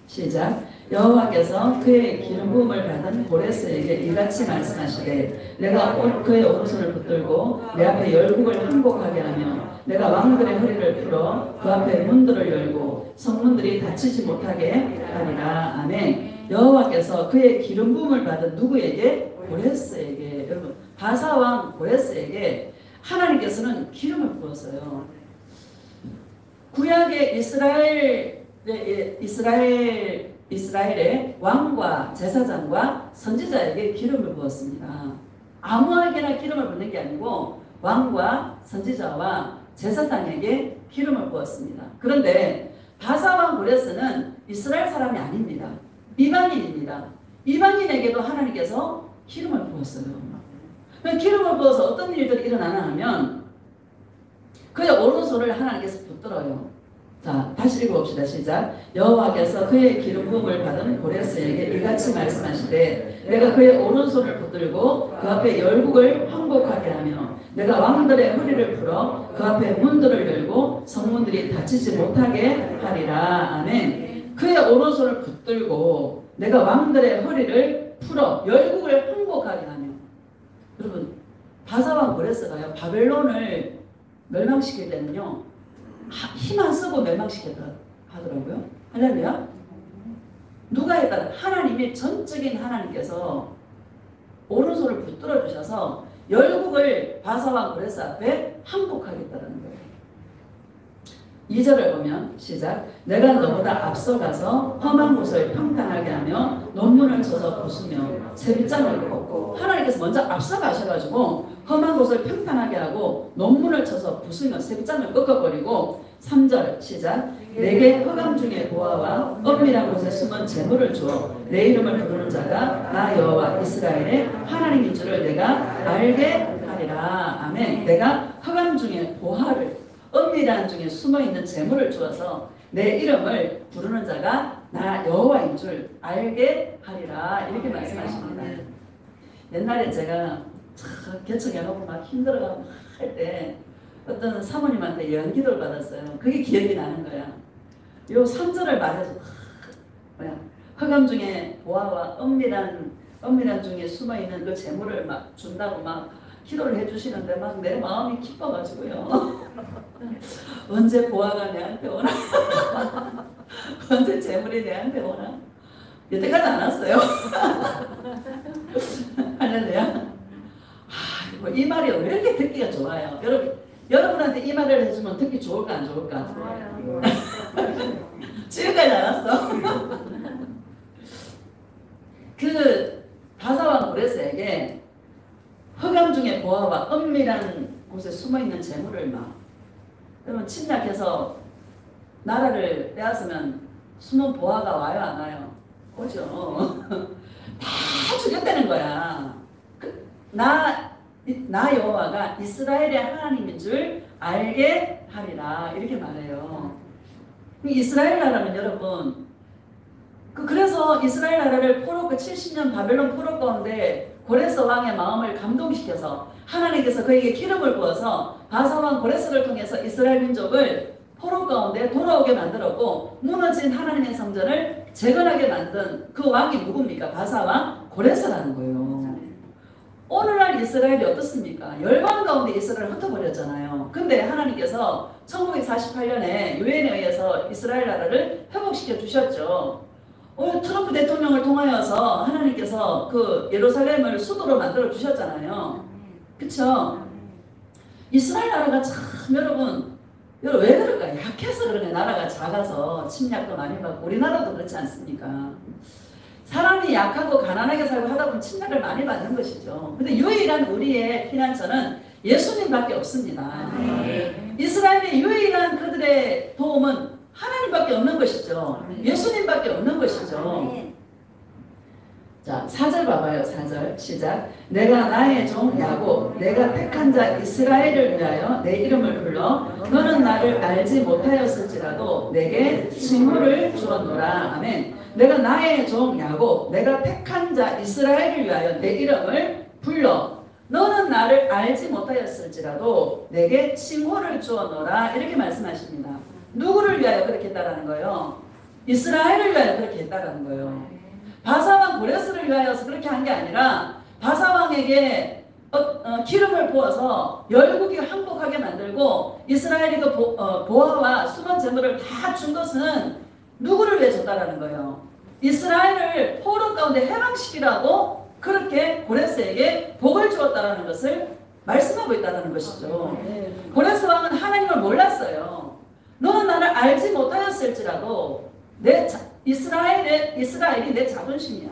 시작. 여호와께서 그의 기름 부음을 받은 고레스에게 이같이 말씀하시되 내가 그의 오른손을 붙들고 내 앞에 열국을 항복하게 하며 내가 왕들의 허리를 풀어 그 앞에 문들을 열고 성문들이 닫히지 못하게 하리라. 아멘. 여호와께서 그의 기름 부음을 받은 누구에게? 고레스에게. 여러분 바사왕 고레스에게 하나님께서는 기름을 부었어요. 구약의 이스라엘의 왕과 제사장과 선지자에게 기름을 부었습니다. 아무에게나 기름을 붓는 게 아니고 왕과 선지자와 제사장에게 기름을 부었습니다. 그런데 바사왕 고레스는 이스라엘 사람이 아닙니다. 이방인입니다. 이방인에게도 하나님께서 기름을 부었어요. 기름을 부어서 어떤 일들이 일어나나 하면 그의 오른손을 하나님께서 붙들어요. 자, 다시 읽어봅시다. 시작. 여호와께서 그의 기름 부음을 받은 고레스에게 이같이 말씀하시되 내가 그의 오른손을 붙들고 그 앞에 열국을 항복하게 하며 내가 왕들의 허리를 풀어 그 앞에 문들을 열고 성문들이 닫히지 못하게 하리라. 아멘. 그의 오른손을 붙들고 내가 왕들의 허리를 풀어 열국을 항복하게 하며. 여러분 바사왕 고레스가요 바벨론을 멸망시킬 때는요 힘 안 쓰고 멸망시켰다 하더라고요. 할렐루야. 누가 했다? 하나님이 전적인 하나님께서 오른손을 붙들어 주셔서 열국을 바사왕 고레스 앞에 항복하겠다는 거예요. 2절을 보면 시작. 내가 너보다 앞서가서 험한 곳을 평탄하게 하며 논문을 쳐서 부수며 쇠빗장을 꺾고. 하나님께서 먼저 앞서가셔가지고 험한 곳을 평탄하게 하고 논문을 쳐서 부수며 쇠빗장을 꺾어버리고. 3절 시작. 내게 허감 중에 보아와 엄밀한 곳에 숨은 재물을 주어 내 이름을 부르는 자가 나 여호와 이스라엘의 하나님인 줄을 내가 알게 하리라. 아멘. 내가 허감 중에 보화를 엄밀한 중에 숨어있는 재물을 주어서 내 이름을 부르는 자가 나 여호와인 줄 알게 하리라. 이렇게 말씀하십니다. 옛날에 제가 개척해놓고 막 힘들어가고 할 때 어떤 사모님한테 연기도를 받았어요. 그게 기억이 나는 거야. 요 3절을 말해서 허감 중에 보아와 엄밀한 중에 숨어있는 그 재물을 막 준다고 막 기도를 해주시는데 막 내 마음이 기뻐가지고요. 언제 보아가 내한테 오나? 언제 재물이 내한테 오나? 여태까지 안 왔어요. 할렐루야. 이 말이 왜 이렇게 듣기가 좋아요? 여러분한테 이 말을 해주면 듣기 좋을까 안 좋을까? 좋아요. 지금까지 안 왔어. 그 바사왕 고레스에게 허감 중에 보아와 엄밀한 곳에 숨어있는 재물을 막, 그러면 침략해서 나라를 빼앗으면 숨은 보아가 와요 안 와요? 오죠. 다 죽였다는 거야. 나 여호와가 이스라엘의 하나님인 줄 알게 하리라. 이렇게 말해요. 이스라엘 나라는 여러분 그래서 이스라엘 나라를 포로 70년 바벨론 포로 가운데 고레스 왕의 마음을 감동시켜서 하나님께서 그에게 기름을 부어서 바사왕 고레스를 통해서 이스라엘 민족을 포로 가운데 돌아오게 만들었고 무너진 하나님의 성전을 재건하게 만든 그 왕이 누굽니까? 바사왕 고레스라는 거예요. 오늘날 이스라엘이 어떻습니까? 열방 가운데 이스라엘을 흩어버렸잖아요. 근데 하나님께서 1948년에 유엔에 의해서 이스라엘 나라를 회복시켜 주셨죠. 트럼프 대통령을 통하여서 하나님께서 그 예루살렘을 수도로 만들어 주셨잖아요. 그쵸? 이스라엘 나라가 참 여러분 왜 그럴까요? 약해서 그러네. 나라가 작아서 침략도 많이 받고 우리나라도 그렇지 않습니까? 사람이 약하고 가난하게 살고 하다 보면 침략을 많이 받는 것이죠. 근데 유일한 우리의 피난처는 예수님밖에 없습니다. 이스라엘의 유일한 그들의 도움은 하나님밖에 없는 것이죠. 예수님밖에 없는 것이죠. 자, 4절 봐봐요. 4절 시작. 내가 나의 종 야곱, 내가 택한 자 이스라엘을 위하여 내 이름을 불러 너는 나를 알지 못하였을지라도 내게 칭호를 주었노라. 아멘. 내가 나의 종 야곱, 내가 택한 자 이스라엘을 위하여 내 이름을 불러 너는 나를 알지 못하였을지라도 내게 칭호를 주었노라. 이렇게 말씀하십니다. 누구를 위하여 그렇게 했다라는 거예요? 이스라엘을 위하여 그렇게 했다라는 거예요. 바사왕 고레스를 위하여서 그렇게 한 게 아니라 바사왕에게 기름을 부어서 열국이 항복하게 만들고 이스라엘이 그 보화와 숨은 재물을 다 준 것은 누구를 위해 줬다라는 거예요? 이스라엘을 포로 가운데 해방시키라고 그렇게 고레스에게 복을 주었다라는 것을 말씀하고 있다는 것이죠. 고레스 왕은 하나님을 몰랐어요. 너는 나를 알지 못하였을지라도 이스라엘이 내 자존심이야.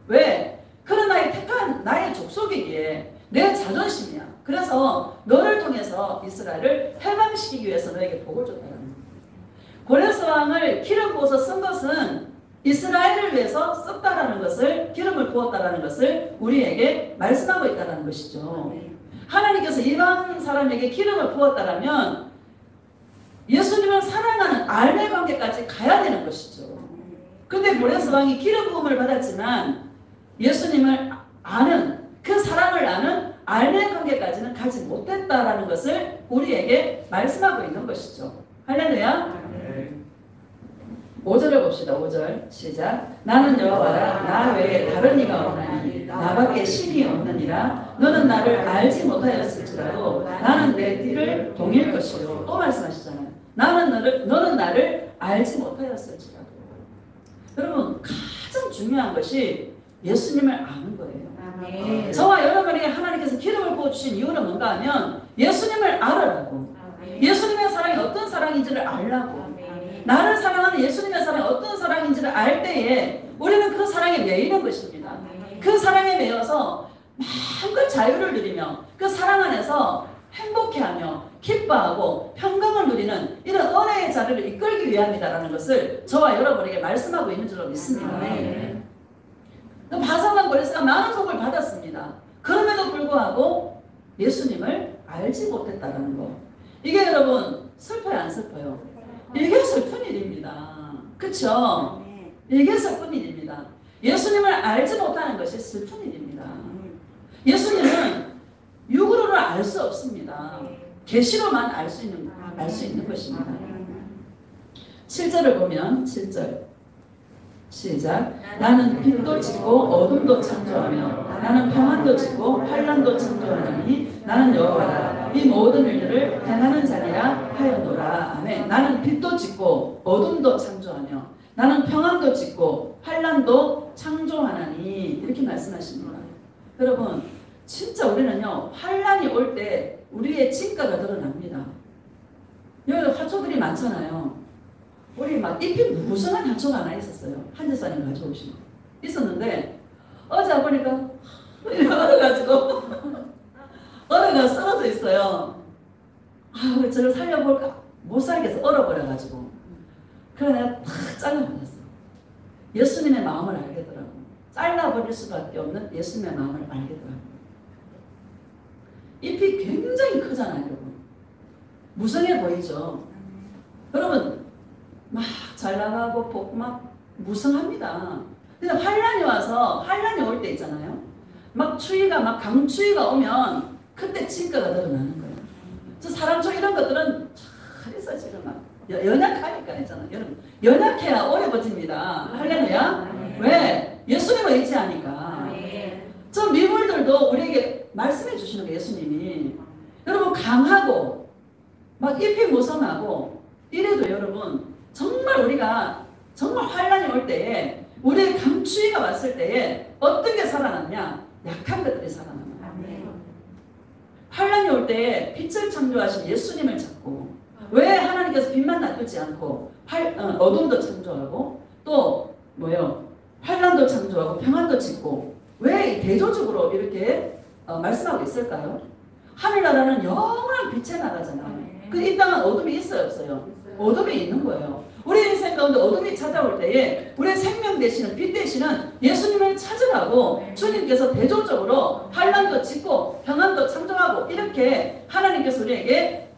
왜? 그런 나의 택한 나의 족속이기에 내 자존심이야. 그래서 너를 통해서 이스라엘을 해방시키기 위해서 너에게 복을 줬다는 거야. 고레스 왕을 기름 부어서 쓴 것은 이스라엘을 위해서 썼다라는 것을, 기름을 부었다라는 것을 우리에게 말씀하고 있다는 것이죠. 하나님께서 이방 사람에게 기름을 부었다라면 예수님을 사랑하는 알매 관계까지 가야 되는 것이죠. 근데 고레스 왕이 기름 부음을 받았지만 예수님을 아는, 그 사랑을 아는 알매 관계까지는 가지 못했다라는 것을 우리에게 말씀하고 있는 것이죠. 할렐루야. 5절을 봅시다. 5절 시작. 나는 여호와라. 나 외에 다른 이가 없나니 나밖에 신이 없느니라. 너는 나를 알지 못하였을지라도 나는 내 띠를 동일 것이요. 또 말씀하시잖아요. 너는 나를 알지 못하였을지라도. 여러분, 가장 중요한 것이 예수님을 아는 거예요. 저와 여러분에게 하나님께서 기름을 부어주신 이유는 뭔가 하면 예수님을 알아라고. 예수님의 사랑이 어떤 사랑인지를 알라고. 나를 사랑하는 예수님의 사랑이 어떤 사랑인지를 알 때에 우리는 그 사랑에 매이는 것입니다. 그 사랑에 매여서 마음껏 자유를 누리며 그 사랑 안에서 행복해하며 기뻐하고 평강을 누리는 이런 은혜의 자리를 이끌기 위함이다라는 것을 저와 여러분에게 말씀하고 있는 줄로 믿습니다. 바사왕 고레스가 많은 복을 받았습니다. 그럼에도 불구하고 예수님을 알지 못했다는 거. 이게 여러분 슬퍼요, 안 슬퍼요? 이게 슬픈 일입니다. 그렇죠? 이게 슬픈 일입니다. 예수님을 알지 못하는 것이 슬픈 일입니다. 예수님은 육으로는 알 수 없습니다. 계시로만 알 수 있는 것입니다. 7절을 보면 7절 시작. 나는 빛도 짓고 어둠도 창조하며 나는 평안도 짓고 환난도 창조하노니 나는 여호와라. 이 모든 일들을 행하는 자니라 하였노라. 아멘. 나는 빛도 짓고 어둠도 창조하며 나는 평안도 짓고 환난도 창조하나니 이렇게 말씀하십니다. 여러분, 진짜 우리는요, 환난이 올 때 우리의 진가가 드러납니다. 여기 화초들이 많잖아요. 우리 막 잎이 무성한 화초가 하나 있었어요. 한제사님 가져오신 거 있었는데 어제 보니까 얼어가지고 얼어가 쓰러져 있어요. 아, 저를 살려볼까? 못 살겠어. 얼어버려가지고. 그래서 내가 탁 잘라버렸어. 예수님의 마음을 알겠더라고. 잘라버릴 수밖에 없는 예수님의 마음을 알겠더라고. 잎이 굉장히 크잖아요, 여러분. 무성해 보이죠? 여러분, 막 잘 나가고 복 막 무성합니다. 근데 환란이 올 때 있잖아요. 막 추위가 막 강추위가 오면 그때 진가가 드러나는 거예요. 저 사람초 이런 것들은 잘 있어 지금 막 연약하니까 있잖아요. 여러분, 연약해야 오래 버팁니다. 할렐루야. 왜? 예수님을 의지하니까. 저 미물들도 우리에게 말씀해 주시는 거예요. 예수님이. 여러분, 강하고 막 잎이 무성하고 이래도 여러분 정말 우리가 정말 환란이 올 때에 우리의 강추위가 왔을 때에 어떤 게 살아났냐? 약한 것들이 살아납니다. 환란이 올 때 빛을 창조하신 예수님을 찾고 왜 하나님께서 빛만 놔두지 않고 어둠도 창조하고 또 뭐요? 환란도 창조하고 평안도 짓고 왜 대조적으로 이렇게 말씀하고 있을까요? 하늘나라는 영원한 빛의 나라잖아요. 이 땅은 어둠이 있어요, 없어요? 어둠이 있는 거예요. 우리 인생 가운데 어둠이 찾아올 때에 우리의 생명 되시는 빛 되시는 예수님을 찾으라고 주님께서 대조적으로 환란도 짓고 평안도 창조하고 이렇게 하나님께서 우리에게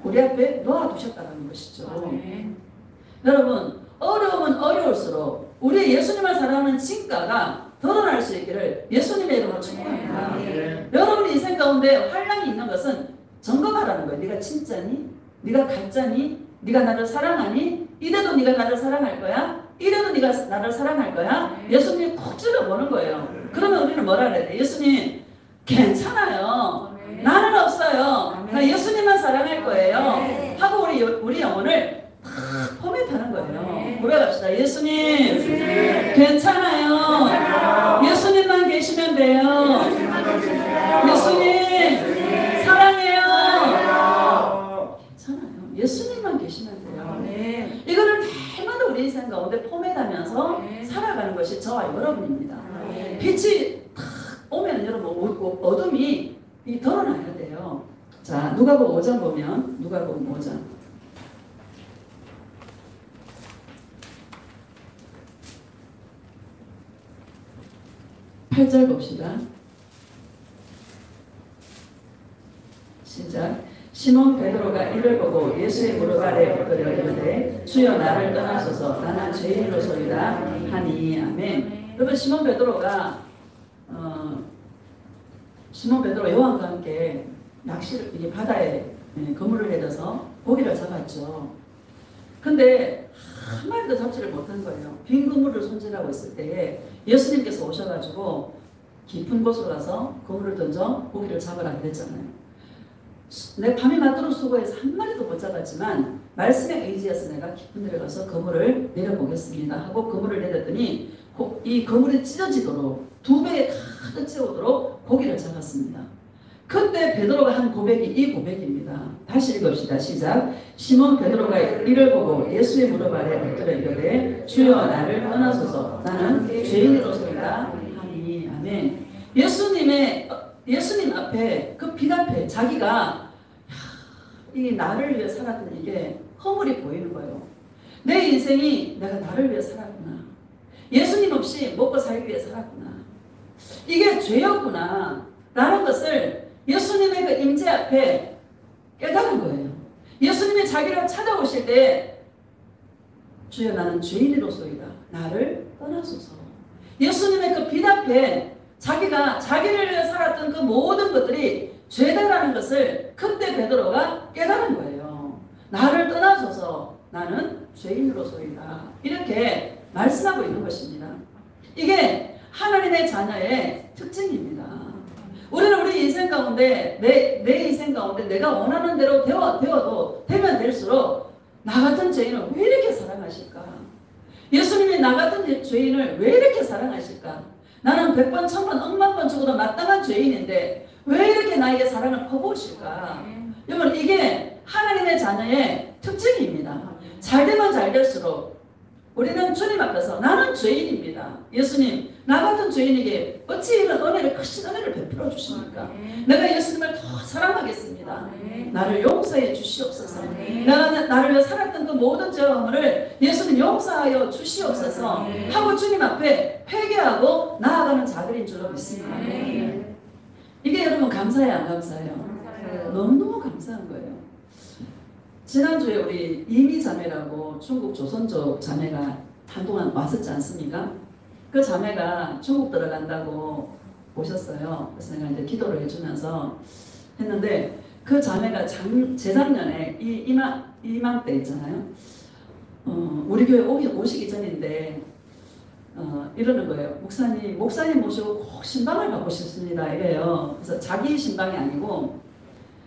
우리 앞에 놓아두셨다는 것이죠. 여러분, 어려움은 어려울수록 우리 예수님을 사랑하는 진가가 드러날 수 있기를 예수님의 이름으로 축복합니다. 여러분 인생 가운데 환란이 있는 것은 점검하라는 거예요. 네가 진짜니? 네가 가짜니? 네가 나를 사랑하니? 이래도 네가 나를 사랑할 거야? 이래도 네가 나를 사랑할 거야? 예수님이 콕 찔러보는 거예요. 그러면 우리는 뭐라 그래야 돼? 예수님 괜찮아요. 나는 없어요. 나 예수님만 사랑할 거예요. 하고 우리 영혼을 포맷하는 거예요. 고백합시다. 예수님 괜찮아요. 예수님만 계시면 돼요. 예수님 사랑해요. 괜찮아요. 예수님만 계시면 돼요. 이거를 날마다 우리 인생 가운데 포맷하면서 살아가는 것이 저와 여러분입니다. 빛이 탁 오면 여러분 어둠이 드러나야 돼요. 자, 누가복음 5장 보면 누가복음 5장 8절 봅시다. 시작. 시몬 베드로가 이를 보고 예수의 무릎 아래 엎드려 이르되 주여 나를 떠나소서 나는 죄인으로소이다 하니. 아멘. 여러분 시몬 베드로 요한과 함께 낚시를 바다에 그물을 내려서 고기를 잡았죠. 근데 한 마리도 잡지를 못한 거예요. 빈 그물을 손질하고 있을 때에 예수님께서 오셔가지고 깊은 곳으로 가서 그물을 던져 고기를 잡으라 그랬잖아요. 내 밤이 맞도록 수고해서 한 마리도 못 잡았지만 말씀에 의지해서 내가 깊은 데를 가서 그물을 내려보겠습니다 하고 그물을 내렸더니 이 그물이 찢어지도록 2배에 가득 채우도록 고기를 잡았습니다. 그때 베드로가 한 고백이 이 고백입니다. 다시 읽읍시다. 시작. 시몬 베드로가 이를 보고 예수의 무릎 아래 엎드려 이르되 주여 나를 떠나소서 나는 죄인으로소이다 하니. 아멘. 예수님 앞에 그 빛 앞에 자기가 이 나를 위해 살았던 이게 허물이 보이는 거예요. 내 인생이 내가 나를 위해 살았구나. 예수님 없이 먹고 살기 위해 살았구나. 이게 죄였구나 라는 것을 예수님의 그 임재 앞에 깨달은 거예요. 예수님이 자기를 찾아오실 때 주여 나는 죄인으로소이다. 나를 떠나소서. 예수님의 그 빛 앞에 자기가 자기를 위해 살았던 그 모든 것들이 죄다라는 것을 그때 베드로가 깨달은 거예요. 나를 떠나소서 나는 죄인으로소이다. 이렇게 말씀하고 있는 것입니다. 이게 하나님의 자녀의 특징입니다. 우리는 우리 인생 가운데 내 인생 가운데 내가 원하는 대로 되면 될수록 나 같은 죄인을 왜 이렇게 사랑하실까? 예수님이 나 같은 죄인을 왜 이렇게 사랑하실까? 나는 100번, 1000번, 억만 번 죽어도 마땅한 죄인인데 왜 이렇게 나에게 사랑을 퍼부으실까? 여러분 이게 하나님의 자녀의 특징입니다. 잘되면 잘 될수록 우리는 주님 앞에서 나는 죄인입니다. 예수님 나 같은 죄인에게 어찌 이런 크신 은혜를 베풀어 주십니까? 내가 예수님을 더 사랑하겠습니다. 나를 용서해 주시옵소서. 내가 나를 위해 살았던 그 모든 죄와 허물을 예수님 용서하여 주시옵소서 하고 주님 앞에 회개하고 나아가는 자들인 줄로 믿습니다. 이게 여러분 감사해요, 안 감사해요? 너무너무 감사한 거예요. 지난주에 우리 이미 자매라고 중국 조선족 자매가 한동안 왔었지 않습니까? 그 자매가 중국 들어간다고 오셨어요. 그래서 내가 이제 기도를 해주면서 했는데 그 자매가 재작년에 이맘때 있잖아요. 우리 교회 오시기 전인데 이러는 거예요. 목사님 모시고 꼭 신방을 받고 싶습니다. 이래요. 그래서 자기 신방이 아니고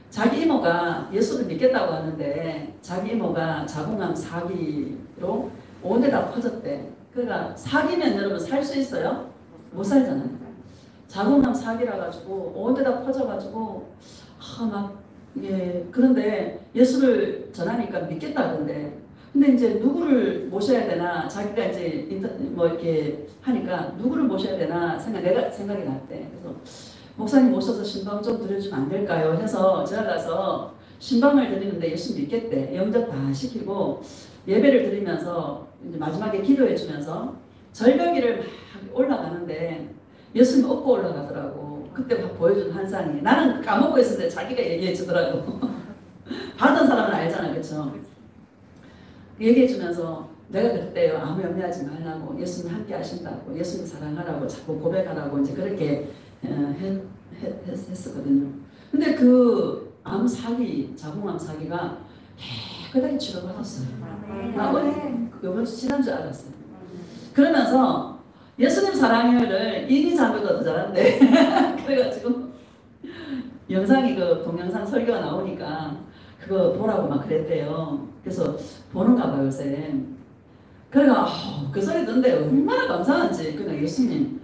자기 이모가 예수를 믿겠다고 하는데 자기 이모가 자궁암 4기로 온 데다 퍼졌대. 그러니까 4기면 여러분 살 수 있어요? 못 살잖아요. 자궁암 사기라 가지고 온 데다 퍼져가지고 막 예, 그런데 예수를 전하니까 믿겠다던데. 근데 이제 누구를 모셔야 되나 자기가 이제 뭐 이렇게 하니까 누구를 모셔야 되나 내가 생각이 났대. 그래서 목사님 오셔서 신방 좀 드려주면 안 될까요? 해서 제가 가서 신방을 드리는데 예수 믿겠대. 영접 다 시키고 예배를 드리면서 이제 마지막에 기도해 주면서 절벽위를 막 올라가는데 예수님 업고 올라가더라고. 그때 막 보여준 환상이. 나는 까먹고 있었는데 자기가 얘기해 주더라고. 받은 사람은 알잖아, 그렇죠? 얘기해 주면서 내가 그때요 아무 염려하지 말라고 예수님 함께 하신다고 예수님 사랑하라고 자꾸 고백하라고 이제 그렇게 했었거든요. 근데 그 암 사기, 자궁암 사기가 깨끗하게 치료받았어요. 나 요번 주 지난주 알았어요. 그러면서 예수님 사랑해를 이니 자매가 더 잘한대. 그래가지고 영상이 그 동영상 설교가 나오니까 그거 보라고 막 그랬대요. 그래서 보는가 봐요 요새. 그래가 그 소리 듣는데 얼마나 감사한지. 그냥 예수님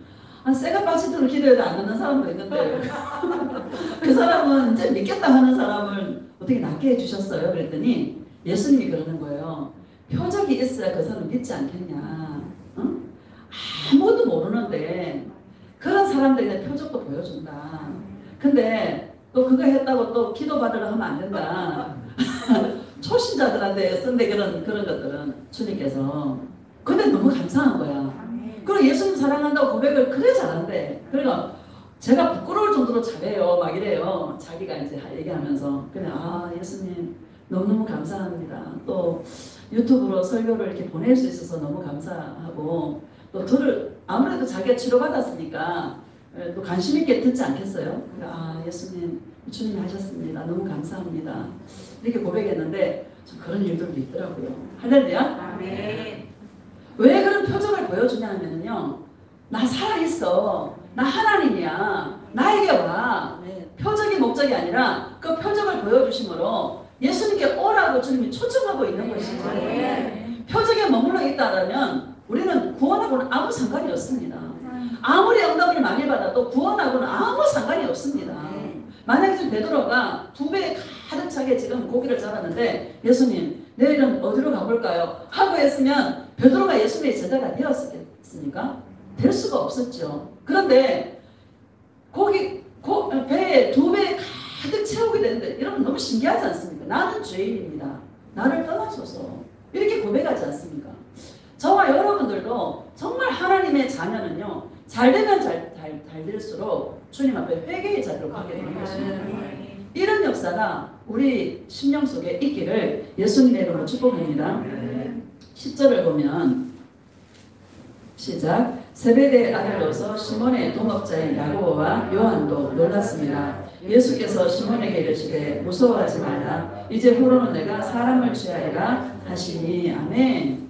새가 빠지도록 기도해도 안 듣는 사람도 있는데 그 사람은 이제 믿겠다 하는 사람을 어떻게 낫게 해주셨어요? 그랬더니 예수님이 그러는 거예요. 표적이 있어야 그 사람 믿지 않겠냐. 응? 아무도 모르는데 그런 사람들이 표적도 보여준다. 근데 또 그거 했다고 또 기도 받으러 하면 안 된다. 초신자들한테 쓴데 그런 것들은 주님께서. 근데 너무 감사한 거야. 그리고 예수님 사랑한다고 고백을 그래 잘한대. 그러니까 제가 부끄러울 정도로 잘해요. 막 이래요. 자기가 이제 얘기하면서. 그냥 예수님 너무너무 감사합니다. 또 유튜브로 설교를 이렇게 보낼 수 있어서 너무 감사하고 또 아무래도 자기가 치료받았으니까 또 관심 있게 듣지 않겠어요? 그러니까 예수님 주님이 하셨습니다. 너무 감사합니다. 이렇게 고백했는데 좀 그런 일들도 있더라고요. 할렐루야. 아멘. 왜 그런 표적을 보여주냐 하면요. 나 살아있어. 나 하나님이야. 나에게 와. 표적이 목적이 아니라 그 표적을 보여주심으로 예수님께 오라고 주님이 초청하고 있는 것이죠. 표적에 머물러 있다면 우리는 구원하고는 아무 상관이 없습니다. 아무리 응답을 많이 받아도 구원하고는 아무 상관이 없습니다. 만약에 지금 베드로가 2배 가득 차게 지금 고기를 잡았는데 예수님 내일은 어디로 가볼까요? 하고 했으면 베드로가 예수님의 제자가 되었겠습니까? 될 수가 없었죠. 그런데 배에 2배 가득 채우게 되는데 여러분 너무 신기하지 않습니까? 나는 죄인입니다. 나를 떠나소서. 이렇게 고백하지 않습니까? 저와 여러분들도 정말 하나님의 자녀는요. 잘되면 잘 될수록 주님 앞에 회개의 자리로 가게 되는 것입니다. 이런 역사가 우리 심령 속에 있기를 예수님의 이름으로 축복합니다. 10절을 보면 시작. 세베대의 아들로서 시몬의 동업자인 야고보와 요한도 놀랐습니다. 예수께서 시몬에게 이르시되 무서워하지 말라. 이제 후로는 내가 사람을 취하리라 하시니. 아멘.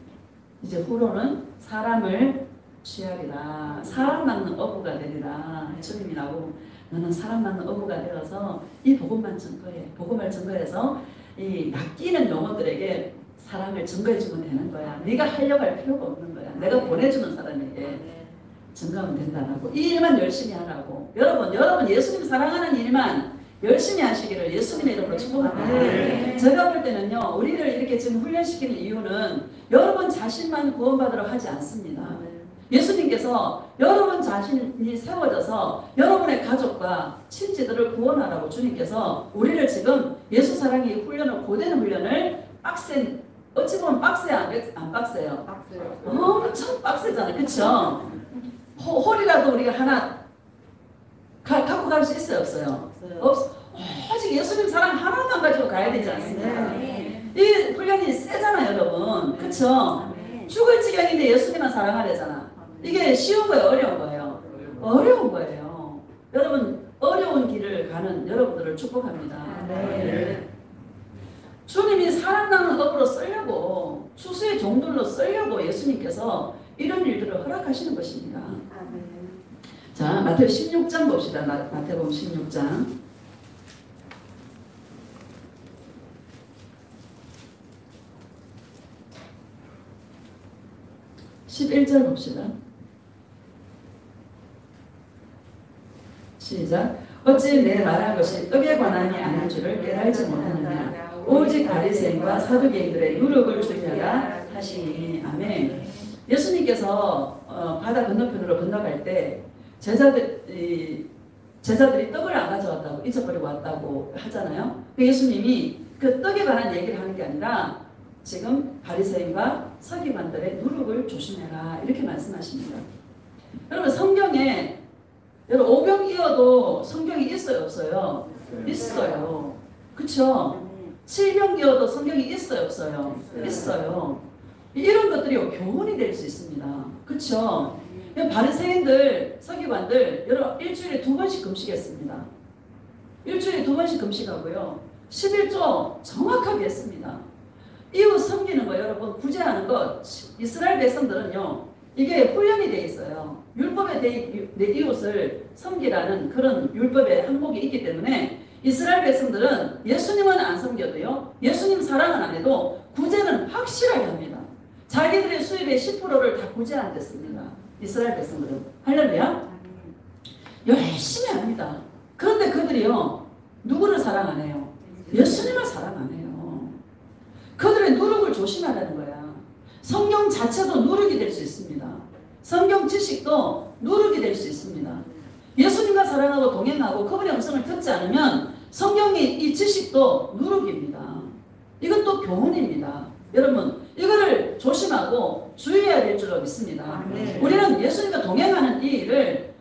이제 후로는 사람을 취하리라. 사람 낳는 어부가 되리라. 주님이 나보고 너는 사람 낳는 어부가 되어서 이 복음만 증거해. 복음을 증거해서 이 낚이는 영혼들에게 사랑을 증거해주면 되는 거야. 네가 하려고 할 필요가 없는 거야. 내가 보내주는 사람에게 증거하면 된다라고. 이 일만 열심히 하라고. 여러분 예수님 사랑하는 일만 열심히 하시기를 예수님의 이름으로 축복합니다. 제가 볼 때는요. 우리를 이렇게 지금 훈련시키는 이유는 여러분 자신만 구원받으러 하지 않습니다. 예수님께서 여러분 자신이 세워져서 여러분의 가족과 친지들을 구원하라고 주님께서 우리를 지금 예수 사랑의 훈련을 고되는 훈련을 빡센 어찌 보면 빡세야 안 빡세요? 엄청 빡세잖아요. 그쵸? 홀이라도 우리가 하나 갖고 갈 수 있어요? 없어요? 오직 예수님 사랑 하나만 가지고 가야 되지 않습니까? 이 훈련이 세잖아요 여러분. 그쵸? 죽을 지경인데 예수님만 사랑하려잖아. 이게 쉬운 거예요? 어려운 거예요? 어려운 거예요. 여러분 어려운 길을 가는 여러분들을 축복합니다. 주님이 사랑나는 업으로 쓰려고 추수의 종들로 쓰려고 예수님께서 이런 일들을 허락하시는 것입니다. 자, 마태복음 16장 봅시다. 마태복음 16장 11절 봅시다. 시작. 어찌 내 말한 것이 떡에 관한이 아닌 줄을 깨달지 못하느냐. 오직 바리새인과 사두개인들의 누룩을 주려라 하시니. 아멘. 예수님께서 바다 건너편으로 건너갈 때 제자들이 떡을 안 가져왔다고, 잊어버리고 왔다고 하잖아요. 예수님이 그 떡에 관한 얘기를 하는 게 아니라 지금 바리새인과 서기관들의 누룩을 조심해라 이렇게 말씀하십니다. 여러분 성경에 여러분 오병이어도 성경이 있어요 없어요? 있어요. 그렇죠? 칠병이어도 성경이 있어요 없어요? 있어요. 이런 것들이 교훈이 될 수 있습니다. 그렇죠? 바리새인들, 서기관들 여러분 일주일에 2번씩 금식했습니다. 일주일에 2번씩 금식하고요. 11조 정확하게 했습니다. 이웃 섬기는 거 여러분 구제하는 것 이스라엘 백성들은요 이게 훈련이 돼 있어요. 율법에 내 이웃을 섬기라는 그런 율법의 항목이 있기 때문에 이스라엘 백성들은 예수님은 안 섬겨도요 예수님 사랑은 안 해도 구제는 확실하게 합니다. 자기들의 수입의 10%를 다 구제한댔습니다. 이스라엘 백성들은. 할렐루야. 열심히 합니다. 그런데 그들이요 누구를 사랑 안 해요? 예수님을 사랑 안 해요. 그들의 누룩을 조심하라는 거야. 성경 자체도 누룩이 될 수 있습니다. 성경 지식도 누룩이 될 수 있습니다. 예수님과 사랑하고 동행하고 그분의 음성을 듣지 않으면 성경의 이 지식도 누룩입니다. 이것도 교훈입니다. 여러분 이거를 조심하고 주의해야 될 줄로 믿습니다. 우리는 예수님과 동행하는 이 일을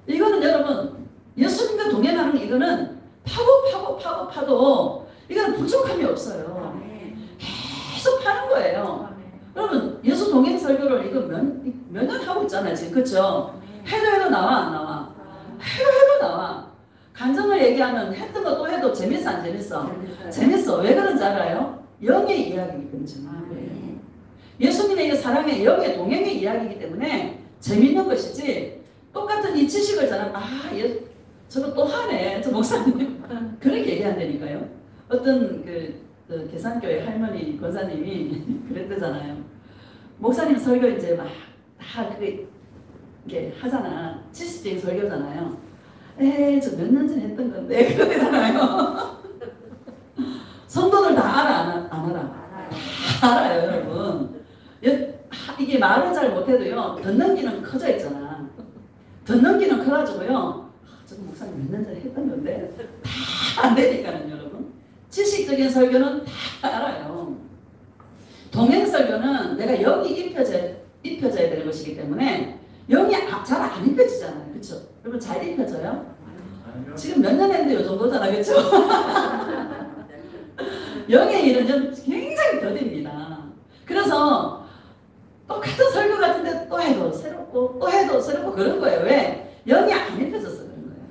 이거는 여러분 예수님과 동행하는 이거는 파도 이거는 부족함이 없어요. 계속 파는 거예요. 여러분 예수 동행 설교를 이거 몇 년 하고 있잖아요 지금. 그렇죠? 해도 나와 안 나와? 해도 나와. 간증을 얘기하면 했던 거 또 해도 재밌어 안 재밌어? 재밌어. 왜 그런지 알아요? 영의 이야기이기 때문에. 예수님의 사랑의 영의 동행의 이야기이기 때문에 재밌는 것이지 똑같은 이 지식을 저는 저거 또 하네 저 목사님 그렇게 얘기한다니까요. 어떤 그 계산교회 할머니 권사님이 그랬대잖아요. 목사님 설교 이제 막 다 그게 하잖아. 지식적인 설교잖아요. 저 몇 년 전에 했던 건데 그러잖아요. 성도들 다 알아 안 알아? 알아요 여러분. 이게 말은 잘 못해도요 듣는 귀는 커져 있잖아. 듣는 귀는 커가지고요 저 목사님 몇 년 전에 했던 건데 다 안 되니까는 여러분. 지식적인 설교는 다 알아요. 동행 설교는 내가 영이 입혀져야 되는 것이기 때문에 영이 잘 안 입혀지잖아요. 그렇죠? 여러분 잘 입혀져요? 지금 몇 년 했는데 요 정도잖아. 그렇죠? 영의 일은 좀 굉장히 더딥니다. 그래서 똑같은 설교 같은데 또 해도 새롭고 또 해도 새롭고 그런 거예요. 왜? 영이 안 입혀져서 그런 거예요.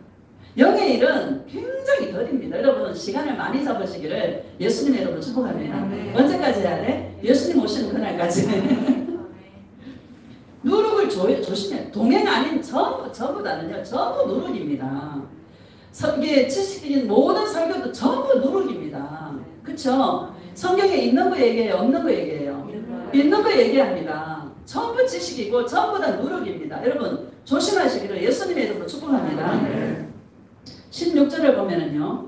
영의 일은 굉장히 더딥니다. 여러분 시간을 많이 잡으시기를 예수님의 이름으로 축복합니다. 언제까지 해야 돼? 예수님 오시는 그날까지. 누룩을 조심해. 동행 아닌 전부 다는요. 전부 누룩입니다. 이게 지식적인 모든 설교도 전부 누룩입니다. 그렇죠? 성경에 있는 거 얘기해요? 없는 거 얘기해요? 있는 거 얘기합니다. 전부 지식이고 전부 다 누룩입니다. 여러분 조심하시기를 예수님의 이름으로 축복합니다. 16절을 보면은요.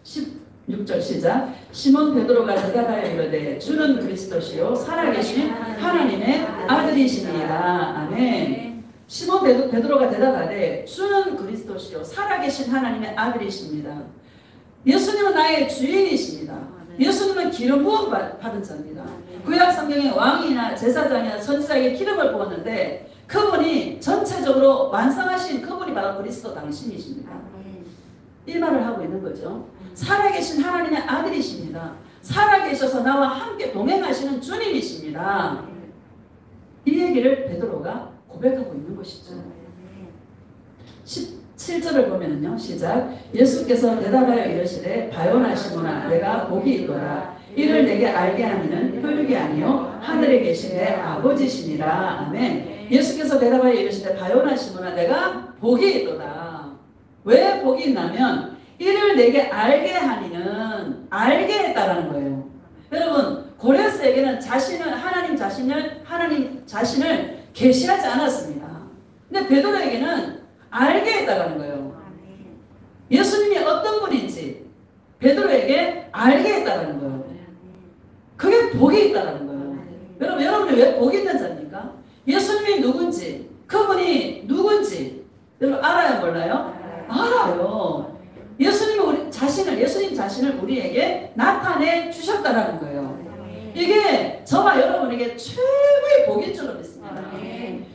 16절 시작. 시몬 베드로가 대답하여 이르되 주는 그리스도시요 살아계신 하나님의 아들이시니라. 아멘. 시몬 베드로가 대답하되 주는 그리스도시요 살아계신 하나님의 아들이십니다. 예수님은 나의 주인이십니다. 예수님은 기름 부음 받은 자입니다. 구약 성경에 왕이나 제사장이나 선지자에게 기름을 부었는데 그분이 전체적으로 완성하신 그분이 바로 그리스도 당신이십니다. 이 말을 하고 있는 거죠. 살아계신 하나님의 아들이십니다. 살아계셔서 나와 함께 동행하시는 주님이십니다. 이 얘기를 베드로가 고백하고 있는 것이죠. 17절을 보면요. 시작. 예수께서 대답하여 이르시되 바요나 시몬아 내가 복이 있도다. 이를 내게 알게 하니는 혈육이 아니요 하늘에 계신 내 아버지시니라. 아멘. 예수께서 대답하여 이르시되 바요나 시몬아 내가 복이 있도다. 왜 복이 있냐면 이를 내게 알게 하니는 알게 했다라는 거예요. 여러분 고레스에게는 하나님 자신을 계시하지 않았습니다. 근데 베드로에게는 알게 했다라는 거예요. 예수님이 어떤 분인지 베드로에게 알게 했다는 거예요. 그게 복이 있다는 거예요. 여러분이 왜 복이 있는 자입니까? 예수님이 누군지, 그분이 누군지 여러분 알아요, 몰라요? 알아요. 예수님 자신을 우리에게 나타내 주셨다는 거예요. 이게 저와 여러분에게 최고의 복인 줄로 믿습니다.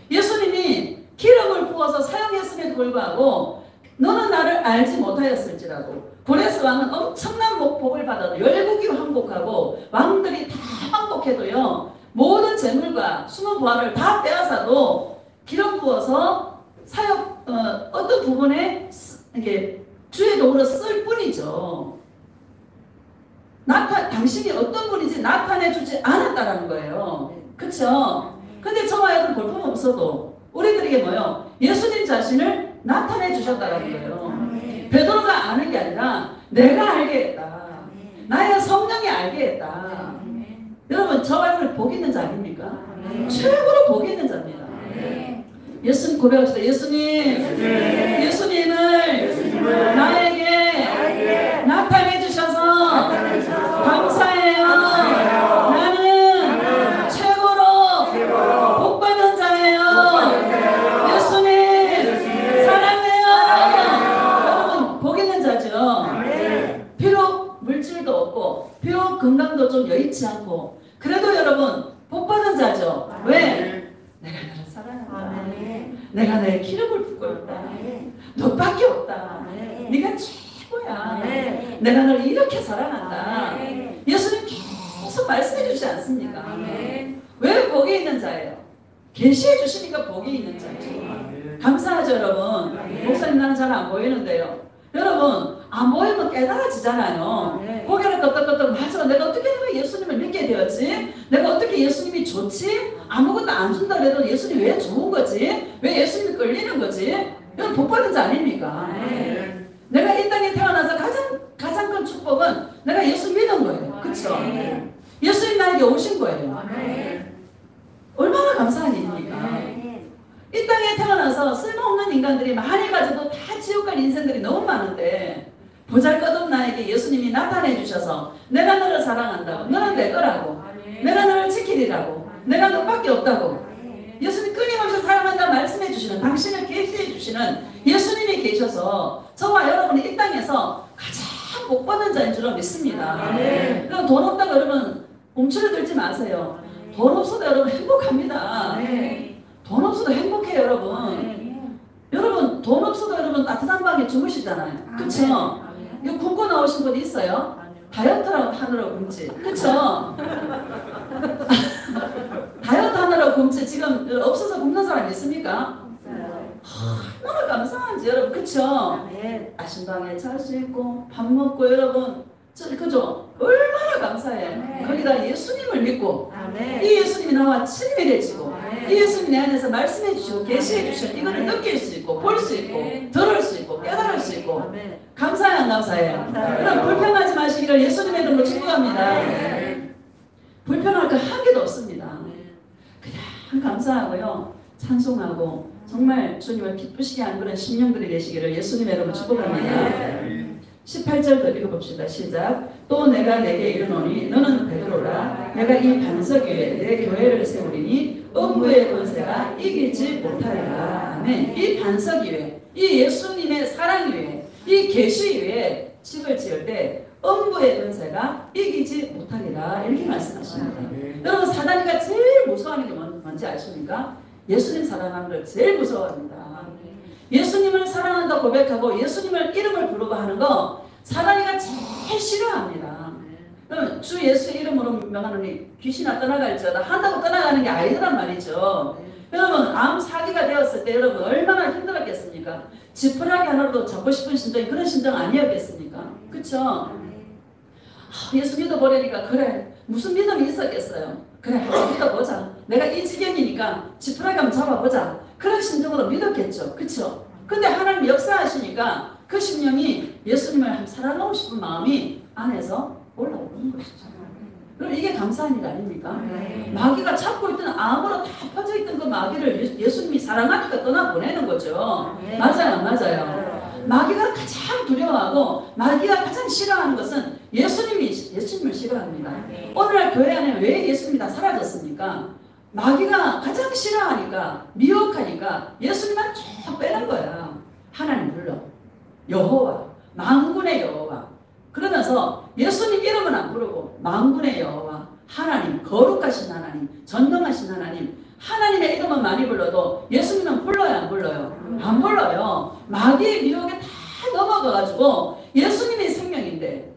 예수님이 기름을 부어서 사용했음에도 불구하고 너는 나를 알지 못하였을지라도 고레스 왕은 엄청난 복을 받아도 열국이 항복하고 왕들이 다 항복해도요 모든 재물과 숨은 부하를 다 빼앗아도 기름 부어서 어떤 부분에 이게 주의 도구로 쓸 뿐이죠. 당신이 어떤 분인지 나타내주지 않았다라는 거예요. 그쵸? 근데 저와 여러분 볼품 없어도 우리들에게 뭐요? 예수님 자신을 나타내 주셨다라는 거예요. 베드로가 아는 게 아니라 내가 알게 했다. 나의 성령이 알게 했다. 여러분 저와 여러분 복 있는 자 아닙니까? 최고로 복 있는 자입니다. 예수님 고백합시다. 예수님을 나에게 나타내 주셔서 감사해요. 나는 최고로 복 받은 자예요. 예수님 사랑해요. 여러분 복 있는 자죠. 비록 물질도 없고 비록 건강도 좀 여의치 않고 그래도 여러분 복 받은 자죠. 왜? 내가 너를 사랑한다. 내가 내 기름을 붓고 있다. 너밖에 없다. 네가 최고야. 내가 너를 이렇게 사랑한다. 예수님 계속 말씀해 주시지 않습니까? 왜 복이 있는 자예요? 계시해 주시니까 복이 있는 자예요. 감사하죠 여러분. 목사님 나는 잘 안 보이는데요. 여러분 안 보이면 깨달아지잖아요. 고개를 끄덕끄덕 맞아 내가 어떻게 내가 예수님을 믿게 되었지? 내가 어떻게 예수님이 좋지? 아무것도 안 준다 그래도 예수님이 왜 좋은 거지? 왜 예수님이 끌리는 거지? 이건 복 받은 자 아닙니까? 내가 이 땅에 태어나서 가장 큰 축복은 내가 예수 믿은 거예요. 그쵸? 예수님 나에게 오신 거예요. 얼마나 감사한 일입니까? 이 땅에 태어나서 쓸모없는 인간들이 많이 가지고 다 지옥 갈 인생들이 너무 많은데 보잘것없는 나에게 예수님이 나타내 주셔서 내가 너를 사랑한다고 너는 내 거라고 내가 너를 지키리라고 내가 너밖에 없다고 예수님 끊임없이 사랑한다 말씀해 주시는 당신을 계시해 주시는 예수님이 계셔서 저와 여러분이 이 땅에서 가장 복 받는 자인 줄로 믿습니다. 그럼 돈 없다고 여러분 움츠러들지 마세요. 돈 없어도 여러분 행복합니다. 돈 없어도 행복해요 여러분. 여러분 돈 없어도 여러분 따뜻한 방에 주무시잖아요. 그쵸? 이거 굶고 나오신 분 있어요? 다이어트 하느라고 굶지. 그쵸? 다이어트 하느라고 굶지. 지금 없어서 굶는 사람 있습니까? 얼마나 감사한지 여러분. 그쵸? 아신방에 잘 수 있고 밥 먹고 여러분 그죠? 얼마나 감사해. 거기다 예수님을 믿고 이 예수님이 나와 친밀해지고 이 예수님이 내 안에서 말씀해 주시고 계시해 주시고 이거를 느낄 수 있고 볼 수 있고 들을 수 있고 깨달을 수 있고 감사해 안 감사해요? 그럼 불평하지 마시기를 예수님의 이름으로 축복합니다. 불평할 거 한 개도 없습니다. 그냥 감사하고요 찬송하고 정말 주님을 기쁘시게 하는 그런 심령들이 되시기를 예수님의 이름으로 축복합니다. 18절 더 읽어봅시다. 시작. 또 내가 내게 이르노니 너는 베드로라. 내가 이 반석 위에 내 교회를 세우리니 음부의 권세가 이기지 못하리라. 아멘. 이 반석 위에 이 예수님의 사랑 위에 이 계시 위에 집을 지을 때 음부의 권세가 이기지 못하리라. 이렇게 말씀하십니다. 여러분 사단이가 제일 무서워하는 게 뭔지 아십니까? 예수님 사랑하는 걸 제일 무서워합니다. 예수님을 사랑한다 고백하고 예수님을 이름을 부르고 하는 거 사단이가 제일 싫어합니다. 그럼 주 예수의 이름으로 명하노니 귀신아 떠나갈지어다 한다고 떠나가는 게 아니란 말이죠. 여러분 암 사기가 되었을 때 여러분 얼마나 힘들었겠습니까? 지푸라기 하나로도 잡고 싶은 심정이 그런 심정 아니었겠습니까? 그쵸? 예수 믿어버리니까 그래 무슨 믿음이 있었겠어요? 그래 믿어보자. 내가 이 지경이니까 지푸라기 한번 잡아보자. 그런 심정으로 믿었겠죠. 그쵸? 근데 하나님 역사하시니까 그 심령이 예수님을 한번 살아가고 싶은 마음이 안에서 올라오는 것이죠. 그럼 이게 감사한 일 아닙니까? 마귀가 잡고 있던 암으로 다 퍼져 있던 그 마귀를 예수님이 사랑하니까 떠나보내는 거죠. 맞아요, 맞아요. 마귀가 가장 두려워하고 마귀가 가장 싫어하는 것은 예수님을 싫어합니다. 오늘날 교회 안에 왜 예수님이 다 사라졌습니까? 마귀가 가장 싫어하니까 미혹하니까 예수님만 쭉 빼는 거야. 하나님 불러. 여호와, 만군의 여호와. 그러면서 예수님 이름은 안 부르고 만군의 여호와, 하나님, 거룩하신 하나님, 전능하신 하나님, 하나님의 이름은 많이 불러도 예수님은 불러요, 안 불러요? 안 불러요. 마귀의 미혹에 다 넘어가가지고 예수님이 생명인데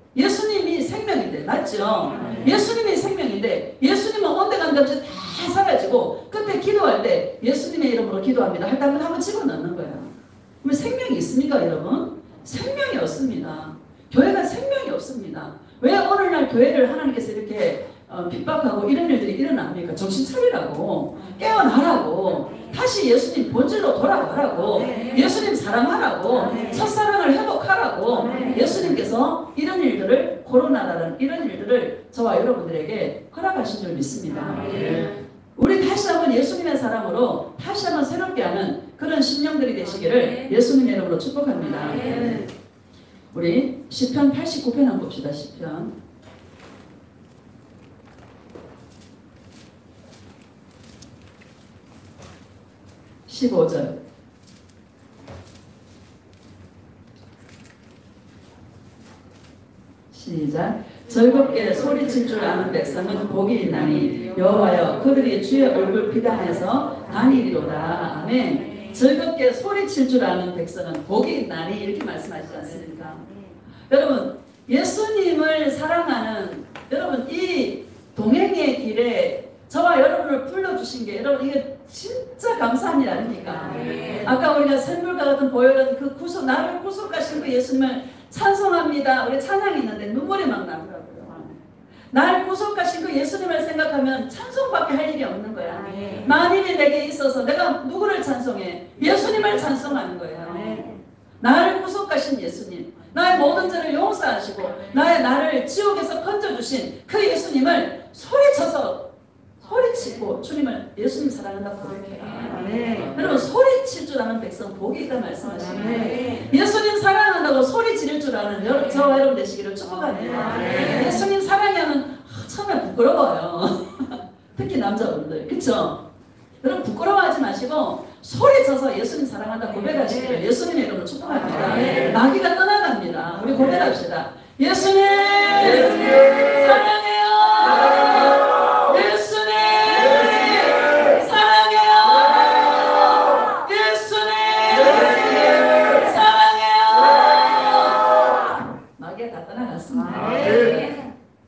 맞죠? 예수님이 생명인데 예수님은 온데간데 없이 다 사라지고 그때 기도할 때 예수님의 이름으로 기도합니다 할 때 한번 집어넣는 거예요. 그러면 생명이 있습니까 여러분? 생명이 없습니다. 교회가 생명이 없습니다. 왜 오늘날 교회를 하나님께서 이렇게 핍박하고 이런 일들이 일어납니까? 정신 차리라고, 깨어나라고, 다시 예수님 본질로 돌아가라고, 예수님 사랑하라고, 첫사랑을 회복하라고 예수님께서 이런 일들을, 코로나라는 이런 일들을 저와 여러분들에게 허락하신 줄 믿습니다. 우리 다시 한번 예수님의 사랑으로 다시 한번 새롭게 하는 그런 심령들이 되시기를 예수님의 이름으로 축복합니다. 우리 시편 89편 한번 봅시다. 시편 15절 시작. 즐겁게 소리칠 줄 아는 백성은 복이 있나니 여호와여 그들이 주의 얼굴 비단해서 다니리로다. 아멘. 즐겁게 소리칠 줄 아는 백성은 복이 있나니 이렇게 말씀하시지 않습니까? 여러분 예수님을 사랑하는 여러분 이 동행의 길에 저와 여러분을 불러주신 게 여러분 이게 진짜 감사한 일 아닙니까? 아까 우리가 샘물과 같은 보혈은 그 구속 나를 구속하신 그 예수님을 찬송합니다. 우리 찬양이 있는데 눈물이 막 나더라고요. 날 구속하신 그 예수님을 생각하면 찬송밖에 할 일이 없는 거야. 만일이 내게 있어서 내가 누구를 찬송해? 예수님을 찬송하는 거예요. 나를 구속하신 예수님, 나의 모든 죄를 용서하시고 나를 지옥에서 건져주신 그 예수님을 소리치고 주님을 예수님 사랑한다고 고백해라. 여러분 소리칠 줄 아는 백성 복이 있다 말씀하시네. 예수님 사랑한다고 소리 지를 줄 아는 저와 여러분 되시기를 축복합니다. 예수님 사랑하면 처음에 부끄러워요. 특히 남자분들 그쵸? 여러분 부끄러워하지 마시고 소리쳐서 예수님 사랑한다 고백하시기를 예수님의 이름으로 축복합니다. 마귀가 떠나갑니다. 우리 고백합시다. 예수님 사랑해요.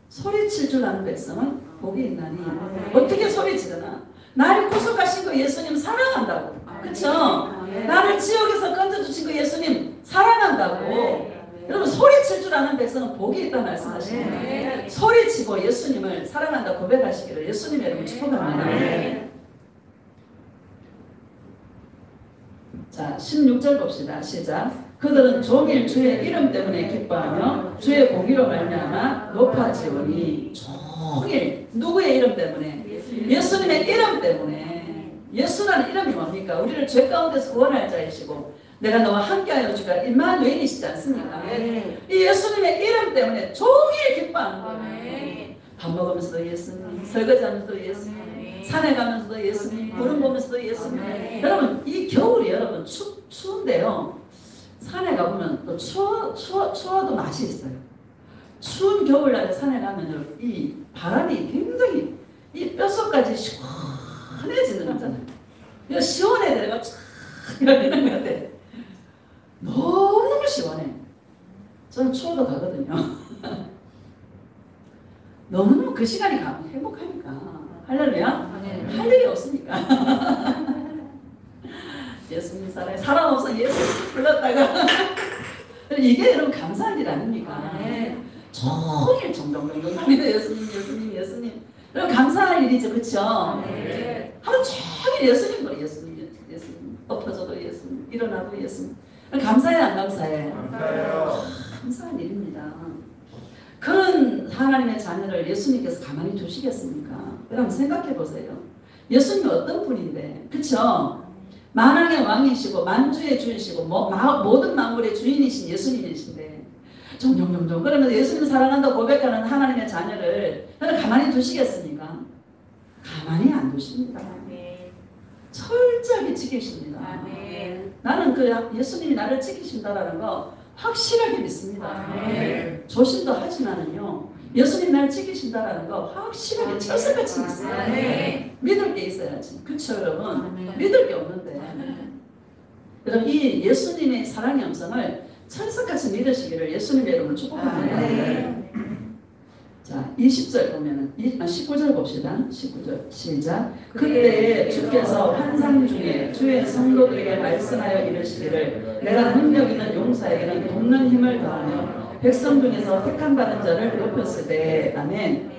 소리칠 줄 아는 백성은 복이 있나니. 어떻게 소리치려나? 나를 구속하신 그 예수님 사랑한다고. 그쵸? 나를 지옥에서 건져주신 그 예수님 사랑한다고. 여러분 소리칠 줄 아는 백성은 복이 있다 말씀하시네요. 소리치고 예수님을 사랑한다 고백하시기를 예수님의 이름으로 축복합니다. 자 16절 봅시다. 시작. 그들은 종일 주의 이름 때문에 기뻐하며 주의 공의로 말미암아 높아지오니. 종일 누구의 이름 때문에? 예수님의 이름 때문에. 예수라는 이름이 뭡니까? 우리를 죄 가운데서 구원할 자이시고 내가 너와 함께하여 주가 임마누엘이시지 않습니까? 이 예수님의 이름 때문에 종일 기뻐하는 거예요. 밥 먹으면서도 예수님, 설거지하면서도 예수님, 산에 가면서도 예수님, 구름 보면서도 예수님. 여러분 이 겨울이 여러분 추운데요. 산에 가보면 또 추워도 맛이 있어요. 추운 겨울날에 산에 가면 이 바람이 굉장히 이 뼛속까지 시원해지는 거잖아요. 이거 시원해 내가 쫙 이러는 것 같아. 너무 시원해. 저는 추워도 가거든요. 너무너무 그 시간이 가면 행복하니까. 할렐루야? 할 일이 없으니까. 예수님 사랑해. 사람 없어 예수님 불렀다가 이게 여러분 감사한 일 아닙니까? 종일 정정정정합니다. 예수님. 여러분 감사할 일이죠, 그렇죠? 하루 종일 예수님 노래 예수님 엎어져도 예수님 일어나도 예수님. 감사해 안 감사해? 감사해요. 감사한 일입니다. 그런 하나님의 자녀를 예수님께서 가만히 두시겠습니까? 여러분 생각해 보세요. 예수님이 어떤 분인데, 그렇죠? 만왕의 왕이시고 만주의 주이시고 모든 만물의 주인이신 예수님이신데 종종종종 그러면 예수님 사랑한다고 고백하는 하나님의 자녀를 저는 가만히 두시겠습니까? 가만히 안 두십니다. 철저하게 지키십니다. 나는 그 예수님이 나를 지키신다라는 거 확실하게 믿습니다. 조심도 하지만은요, 예수님 나를 지키신다라는 거 확실하게 철석같이 믿습니다. 믿을 게 있어야지. 그렇죠, 여러분? 믿을 게 없는데. 여러분, 이 예수님의 사랑의 음성을 철석같이 믿으시기를 예수님의 이름으로 축복합니다. 자, 20절 보면은 19절 봅시다. 19절 시작. 그때 주께서 환상 중에 주의 성도들에게 말씀하여 이르시기를 내가 능력 있는 용사에게는 돕는 힘을 더하며 백성 중에서 택함 받은 자를 높였으되. 아멘.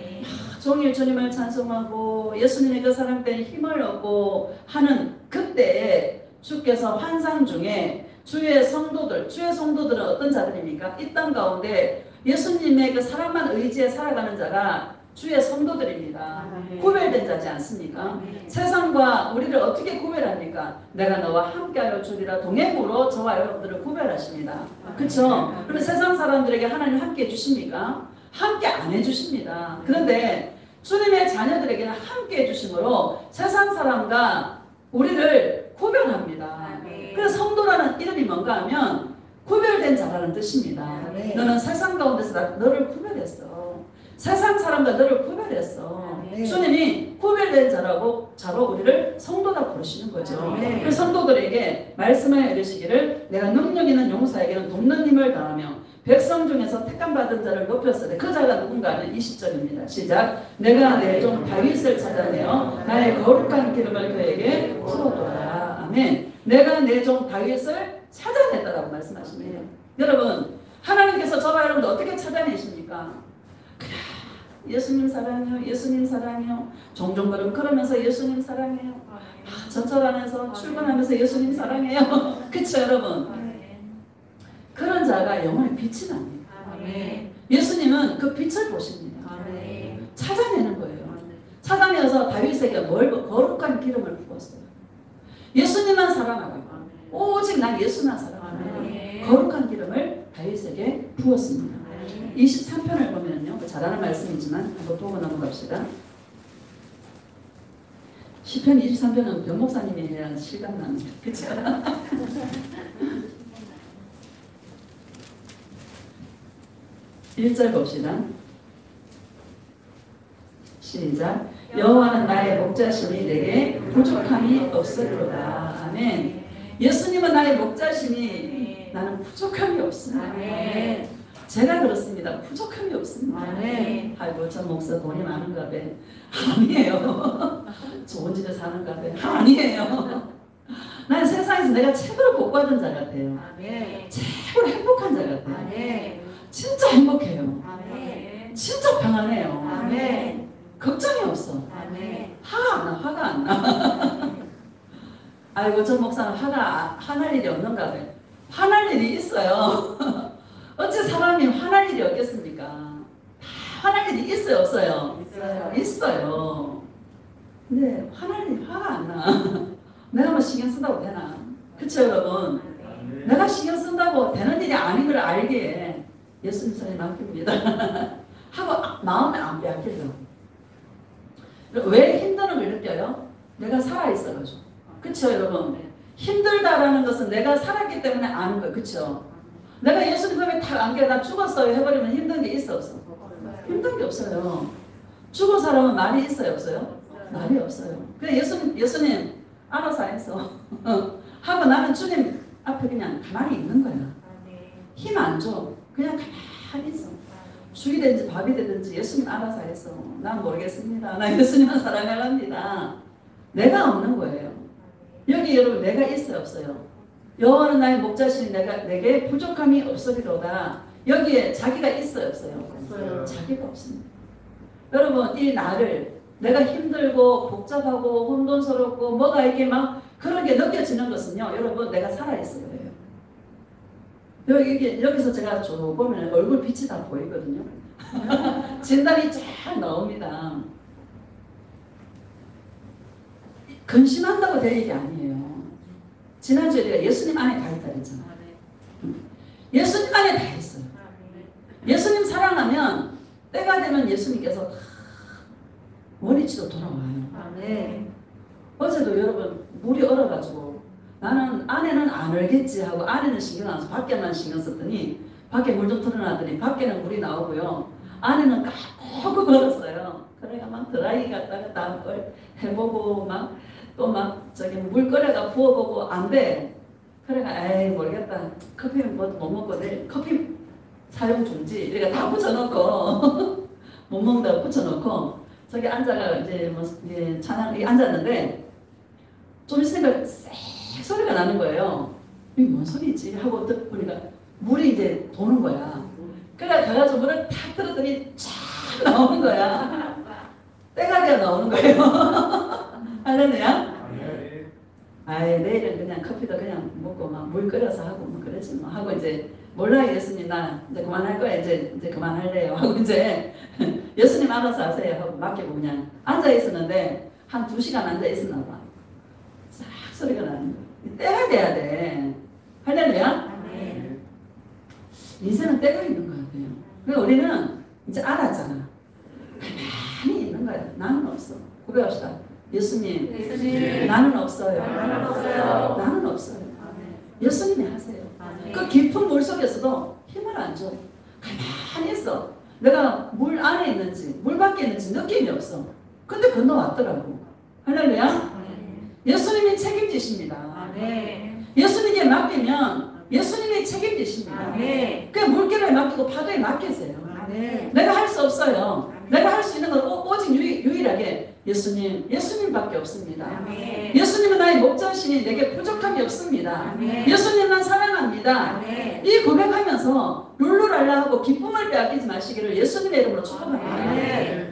종일 주님을 찬송하고 예수님의 그 사랑 때문에 힘을 얻고 하는 그때에 주께서 환상 중에 주의 성도들은 어떤 자들입니까? 이 땅 가운데 예수님의 그 사랑만 의지해 살아가는 자가 주의 성도들입니다. 구별된 자지 않습니까? 세상과 우리를 어떻게 구별합니까? 내가 너와 함께하여 주리라 동행으로 저와 여러분들을 구별하십니다. 그렇죠? 그러면 세상 사람들에게 하나님 함께 해주십니까? 함께 안 해주십니다. 그런데 주님의 자녀들에게는 함께 해주심으로 세상 사람과 우리를 구별합니다. 그래서 성도라는 이름이 뭔가 하면 구별된 자라는 뜻입니다. 너는 세상 가운데서 너를 구별했어. 세상 사람과 너를 구별했어. 주님이 구별된 자로 우리를 성도다 부르시는 거죠. 그 성도들에게 말씀하여 이르시기를 내가 능력 있는 용사에게는 돕는 힘을 더하며 백성 중에서 택함받은 자를 높였으되. 그 자가 누군가 하면 20절입니다. 시작. 내가 내 종 다윗을 찾아내어 나의 거룩한 기름을 그에게 부어두라. 아멘. 내가 내 종 다윗을 찾아냈다라고 말씀하시네요. 여러분, 하나님께서 저와 여러분들 어떻게 찾아내십니까? 그래, 예수님 사랑해요. 예수님 사랑해요. 종종 걸으면서 예수님 사랑해요. 전철 안에서 출근하면서 예수님 사랑해요. 그쵸, 여러분? 그런 자가 영혼의 빛이 납니다. 예수님은 그 빛을 보십니다. 찾아내는 거예요. 찾아내서 다윗에게 거룩한 기름을 부었어요. 예수님만 사랑하라고. 오직 난 예수만 사랑하는 거룩한 기름을 다윗에게 부었습니다. 23편을 보면요, 잘하는 말씀이지만 한번 보고 넘어갑시다. 시편 23편은 변 목사님이 해야 실감나는, 그렇죠? 1절 봅시다. 시작. 여호와는 나의 목자시니 내게 부족함이 없으리로다. 아멘. 예수님은 나의 목자시니 나는 부족함이 없습니다. 제가 그렇습니다. 부족함이 없습니다. 아이고, 저 목사 돈이 많은가 봐. 아니에요. 좋은 집에 사는가 봐. 아니에요. 난 세상에서 내가 최고로 복받은 자 같아요. 최고로 행복한 자 같아요. 진짜 행복해요. 진짜 평안해요. 걱정이 없어. 화가 안 나. 아이고, 저 목사는 화날 일이 없는가 봐요. 화날 일이 있어요. 어째 사람이 화날 일이 없겠습니까? 화날 일이 있어요, 없어요? 있어요. 근데 화날 일이 화가 안 나. 내가 뭐 신경 쓴다고 되나? 그쵸, 여러분? 내가 신경 쓴다고 되는 일이 아닌 걸 알기에 예수님 손에 맡깁니다. 하고 마음에 안 빼앗겨요. 왜 힘드는 걸 느껴요? 내가 살아있어가지고. 그쵸, 여러분? 힘들다라는 것은 내가 살았기 때문에 아는 거예요. 그쵸? 내가 예수님 품에 탁 안겨 나 죽었어요 해버리면 힘든 게 있어, 없어? 힘든 게 없어요. 죽은 사람은 말이 있어요, 없어요? 말이 없어요. 그래, 예수님 알아서 해서 하고 나는 주님 앞에 그냥 가만히 있는 거야. 힘 안 줘. 그냥 가만히 있어. 죽이 되든지 밥이 되든지 예수님 알아서 해서. 난 모르겠습니다. 나 예수님만 사랑합니다. 내가 없는 거예요. 여기 여러분 내가 있어요, 없어요? 여호와는 나의 목자시니 내게 부족함이 없으리로다. 여기에 자기가 있어요, 없어요? 자기가 없습니다. 여러분, 이 나를 내가 힘들고 복잡하고 혼돈스럽고 뭐가 이렇게 막 그렇게 느껴지는 것은요, 여러분 내가 살아있어요. 여기서 제가 쭉 보면 얼굴 빛이 다 보이거든요. 진단이 잘 나옵니다. 근심한다고 될 일이 아니에요. 지난주에 우리가 예수님 안에 다 있다 그랬잖아. 예수님 안에 다 있어요. 예수님 사랑하면 때가 되면 예수님께서 다 원위치로 돌아와요. 어제도 여러분 물이 얼어가지고 나는 안에는 안 얼겠지 하고 안에는 신경 안 써서 밖에만 신경 썼더니 밖에 물 좀 틀어놨더니 밖에는 물이 나오고요. 안에는 까고 얼었어요. 그래가 막 드라이기 갖다가 다 해보고 막 또 막 저기 물 끓여가 부어보고 안 돼. 그래가 에이 모르겠다. 커피는 뭐 못 먹고 내일 커피 사용 중지 이렇게 다 붙여놓고 못 먹는다고 붙여놓고 저기 앉아가 이제 뭐 이제 찬양이 앉았는데 좀 있으니까 쌕 소리가 나는 거예요. 이게 뭔 소리지 하고 듣 보니까 물이 이제 도는 거야. 그래 가가지고 물을 탁 틀었더니 쫙 나오는 거야. 때가 되어 나오는 거예요. 할렐루야. 아이 내일은 그냥 커피도 그냥 먹고 막 물 끓여서 하고 뭐 그러지 뭐 하고 이제 몰라 예수님 나 이제 그만할 거야 이제 그만할래요 하고 이제 예수님 알아서 하세요 하고 맡기고 그냥 앉아 있었는데 한 2시간 앉아 있었나 봐. 싹 소리가 나는 거야. 때가 돼야 돼. 할렐루야. 인생은 때가 있는 거 같아요. 그러니까 우리는 이제 알았잖아. 가만히 있는 거야. 나는 없어. 고백합시다. 예수님, 나는 없어요. 나는 없어요. 예수님이 하세요. 그 깊은 물 속에서도 힘을 안 줘. 가만히 있어. 내가 물 안에 있는지 물 밖에 있는지 느낌이 없어. 근데 건너왔더라고. 할렐루야. 예수님이 책임지십니다. 예수님께 맡기면 예수님이 책임지십니다. 그 물결에 맡기고 파도에 맡기세요. 내가 할 수 없어요. 내가 할 수 있는 건 오직 유일하게 예수님밖에 없습니다. 예수님은 나의 목자시니 내게 부족함이 없습니다. 예수님만 사랑합니다. 이 고백하면서 룰루랄라 하고 기쁨을 빼앗기지 마시기를 예수님의 이름으로 축복합니다.